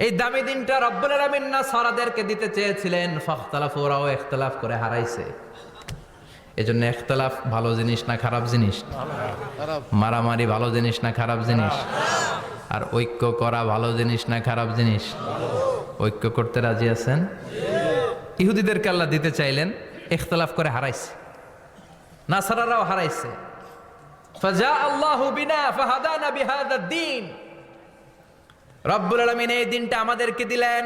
A: এই দামি দিনটা রব্বুল আলামিন নাসারাদেরকে দিতে চেয়েছিলেন, ফাখতালাফু, ওরাও ইখতিলাফ করে হারাইছে। এজন্য ইখতিলাফ ভালো জিনিস না খারাপ জিনিস? মারামারি ভালো জিনিস না খারাপ জিনিস? আর ঐক্য করা ভালো জিনিস না খারাপ জিনিস? ঐক্য করতে রাজি আছেন? ইহুদিদেরকে আল্লাহ দিতে চাইলেন, ইখতিলাফ করে হারাইছে। নাসারারাও হারাইছে। ফাজা আল্লাহু বিনা ফাহাদানা বিহাদা দ্বীন, রব্বুল আলামিন এই দিনটা আমাদেরকে দিলেন,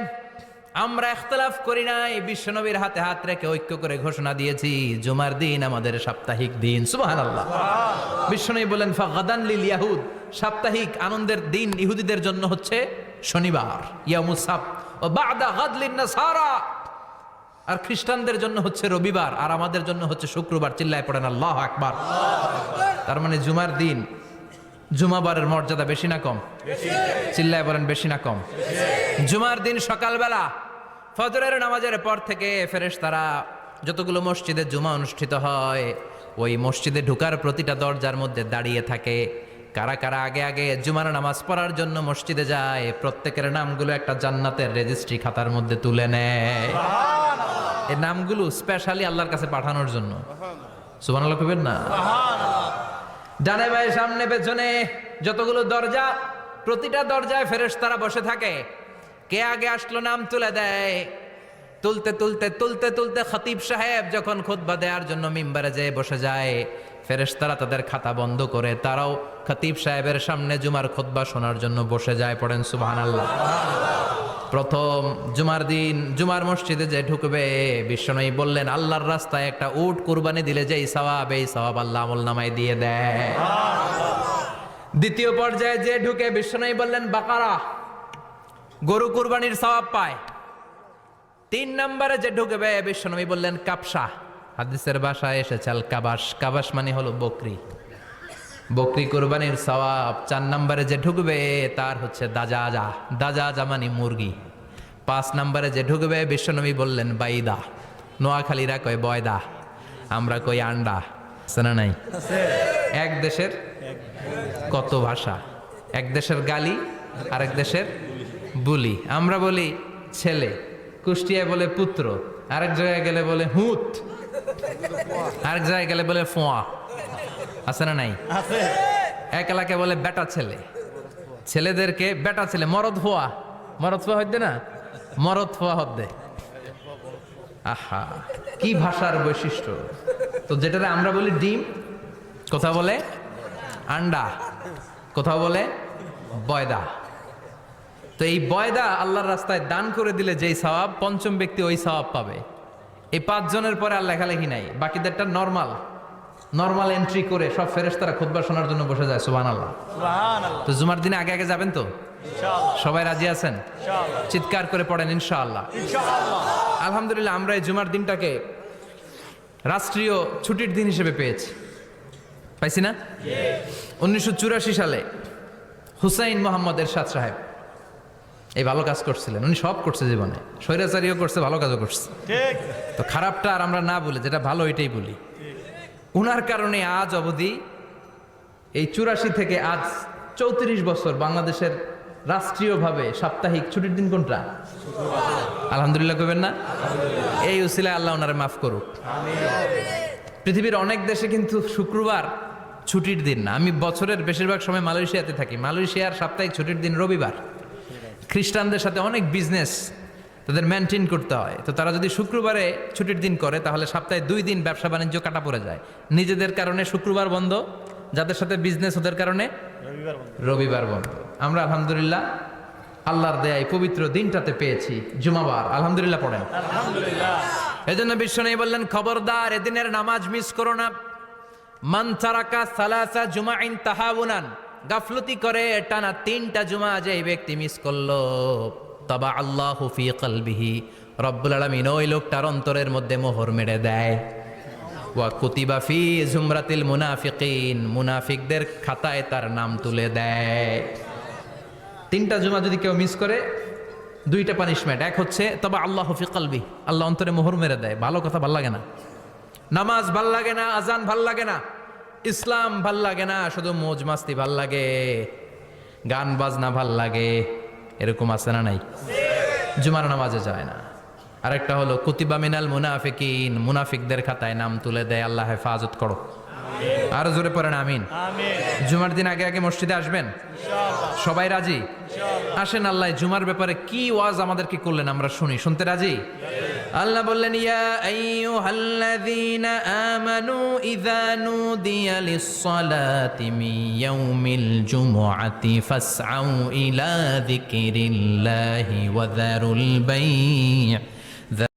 A: আমরা ইখতিলাফ করি নাই, বিশ্বনবীর হাতে হাত রেখে ঐক্য করে ঘোষণা দিয়েছি জুমার দিন আমাদের সাপ্তাহিক দিন। সুবহানাল্লাহ। বিশ্বনবী বলেন ফাগাদান লিল ইয়াহুদ, সাপ্তাহিক আনন্দের দিন ইহুদিদের জন্য হচ্ছে শনিবার, ইয়াউমুস সাbt, ও বাদা গাদ লিন নাসারা, আর খ্রিস্টানদের জন্য হচ্ছে রবিবার, আর আমাদের জন্য হচ্ছে শুক্রবার। চিল্লায় পড়েন আল্লাহু আকবার। তার মানে জুমার দিন, জুমাবারের মর্যাদা বেশি না কম? চিল্লায় বলেন বেশি না কম? জুমার দিন সকালবেলা ফজরের নামাজের পর থেকে ফেরেশতারা যতগুলো মসজিদে জুমা অনুষ্ঠিত হয় ওই মসজিদে ঢোকার প্রতিটা দরজার মধ্যে দাঁড়িয়ে থাকে। কারা কারা আগে আগে জুমার নামাজ পড়ার জন্য মসজিদে যায় প্রত্যেকের নামগুলো একটা জান্নাতের রেজিস্ট্রি খাতার মধ্যে তুলে নেয়। এই নামগুলো স্পেশালি আল্লাহর কাছে পাঠানোর জন্য। সুবহানাল্লাহ কইবেন না? ডানে বায়ে সামনে পেছনে যতগুলো দরজা, প্রতিটা দরজায় ফেরেশতারা বসে থাকে। কে আগে আসলো নাম তুলে দেয়। তুলতে তুলতে তুলতে তুলতে খতিব সাহেব যখন খুতবা দেওয়ার জন্য মিম্বারে যেয়ে বসে যায়, ফেরেশতারা তাদের খাতা বন্ধ করে তারাও খতিব সাহেবের সামনে জুমার খুতবা শোনার জন্য বসে যায়। পড়েন সুবহানাল্লাহ। প্রথম জুমার দিন জুমার মসজিদে যে ঢুকবে, বিশ্বনবী বললেন আল্লাহর রাস্তায় একটা উট কুরবানি দিলে যেই সওয়াব, এই সওয়াব আল্লাহ আমলনামায় দিয়ে দেয়। দ্বিতীয় পর্যায়ে যে ঢুকে, বিশ্বনবী বললেন বাকারা, গরু কুরবানির সওয়াব পায়। 3 নম্বরে যে ঢুকবে বিশ্বনবী বললেন কাবসা। হাদিসের ভাষায় এসেছে আল কাবাস। কাবাস মানে হলো বকরি, বকরি কোরবানির সওয়াব। 4 নম্বরে যে ঢুকবে তার হচ্ছে দাজাজা। দাজাজা মানে মুরগি। 5 নম্বরে যে ঢুকবে বিশ্বনবী বললেন বাইদা। নোয়াখালীরা কয় বয়দা, আমরা কই আন্ডা। শোনা নাই? এক দেশের কত ভাষা, এক দেশের গালি আরেক দেশের বুলি। আমরা বলি ছেলে, কুষ্টিয়ায় বলে পুত্র, আরেক জায়গায় গেলে বলে হুত, আরেক জায়গায় গেলে বলে ফোয়া। আছে না নাই? এক এলাকায় বলে বেটা ছেলে, ছেলেদেরকে বেটা ছেলে। মরদ ফোয়া, মরদ ফোয়া হইতে না, মরদ ফোয়া হদ্দে। আহা, কি ভাষার বৈশিষ্ট্য! তো যেটাতে আমরা বলি ডিম, কোথাও বলে আন্ডা, কোথাও বলে বয়দা। তো এই বয়দা আল্লাহর রাস্তায় দান করে দিলে যেই সওয়াব, পঞ্চম ব্যক্তি ওই সওয়াব পাবে। এই 5 জনের পরে আর লেখালেখি নাই, বাকিদেরটা নর্মাল এন্ট্রি করে সব ফেরেশতারা খুতবা শোনার জন্য বসে যায়। সুবহানাল্লাহ। তো জুমার দিনে আগে আগে যাবেন তো? সবাই রাজি আছেন? চিৎকার করে পড়েন ইনশাআল্লাহ। আলহামদুলিল্লাহ, আমরা এই জুমার দিনটাকে রাষ্ট্রীয় ছুটির দিন হিসেবে পেয়েছি, পাইছি না? 1984 সালে হুসাইন মোহাম্মদ এরশাদ সাহেব এই ভালো কাজ করছিলেন। উনি সব করছে জীবনে, স্বৈরাচারীও করছে, ভালো কাজও করছে। তো খারাপটা আর আমরা না বলি, যেটা ভালো এটাই বলি। উনার কারণে আজ অবধি এই 84 থেকে আজ 34 বছর বাংলাদেশের রাষ্ট্রীয়ভাবে সাপ্তাহিক ছুটির দিন কোনটা? আলহামদুলিল্লাহ কইবেন না? এই উসিলায় আল্লাহ ওনারে মাফ করুক। পৃথিবীর অনেক দেশে কিন্তু শুক্রবার ছুটির দিন না। আমি বছরের বেশিরভাগ সময় মালয়েশিয়াতে থাকি। মালয়েশিয়ার সাপ্তাহিক ছুটির দিন রবিবার। খ্রিস্টানদের সাথে অনেক বিজনেস তাদের মেনটেন করতে হয়। তো তারা যদি শুক্রবারে ছুটির দিন করে তাহলে সপ্তাহে 2 দিন ব্যবসা বাণিজ্য কাটা পড়ে যায়। নিজেদের কারণে শুক্রবার বন্ধ, যাদের সাথে বিজনেস ওদের কারণে রবিবার বন্ধ। আমরা আলহামদুলিল্লাহ আল্লাহর দেয়ায় পবিত্র দিনটাতে পেয়েছি জুমাবার। আলহামদুলিল্লাহ পড়েন। এই জন্য বিশ্বনবী বললেন, খবরদার এদিনের নামাজ মিস করো না। মান তারাকা সালাসা জুমাইন তাহাউনান, গাফলতি করে টানা 3টা জুমা যে ব্যক্তি মিস করলো, তাবা আল্লাহু ফি কলবিহি, রব্বুল আলামিন ওই লোকটার অন্তরের মধ্যে মোহর মেরে দেয়। ওয়া কুতিবা ফি জুমরাতিল মুনাফিকিন, মুনাফিকদের খাতায় তার নাম তুলে দেয়। 3টা জুমা যদি কেউ মিস করে, 2টা পানিশমেন্ট। এক হচ্ছে তবে আল্লাহ ফি কলবি, আল্লাহ অন্তরে মোহর মেরে দেয়। ভালো কথা ভাল লাগে না, নামাজ ভাল লাগে না, আজান ভাল লাগে না, ইসলাম ভাল লাগে না, শুধু মৌজ মাস্তি ভাল লাগে, গান বাজনা ভাল লাগে। এরকম আছে না নাই? জুমার নামাজে যায় না। আরেকটা হলো কুতিবা মিনাল মুনাফিকিন, মুনাফিকদের খাতায় নাম তুলে দেয়। আল্লাহ হেফাজত করো। আরো জোরে পড়েন আমিন। জুমার দিন আগে আগে মসজিদে আসবেন? সবাই রাজি? আসেন, আল্লাহ জুমার ব্যাপারে কি ওয়াজ আমাদেরকে করলেন আমরা শুনি। শুনতে রাজি? আল্লাহ বললেন, ইয়া আইয়ুহাল্লাযীনা আমানু ইযা নুদিয়া লিস-সালাতি মিন ইয়াউমিল জুমুআতি ফাসআউ ইলা যিকিরিল্লাহি ওয়া যারুল বাই'।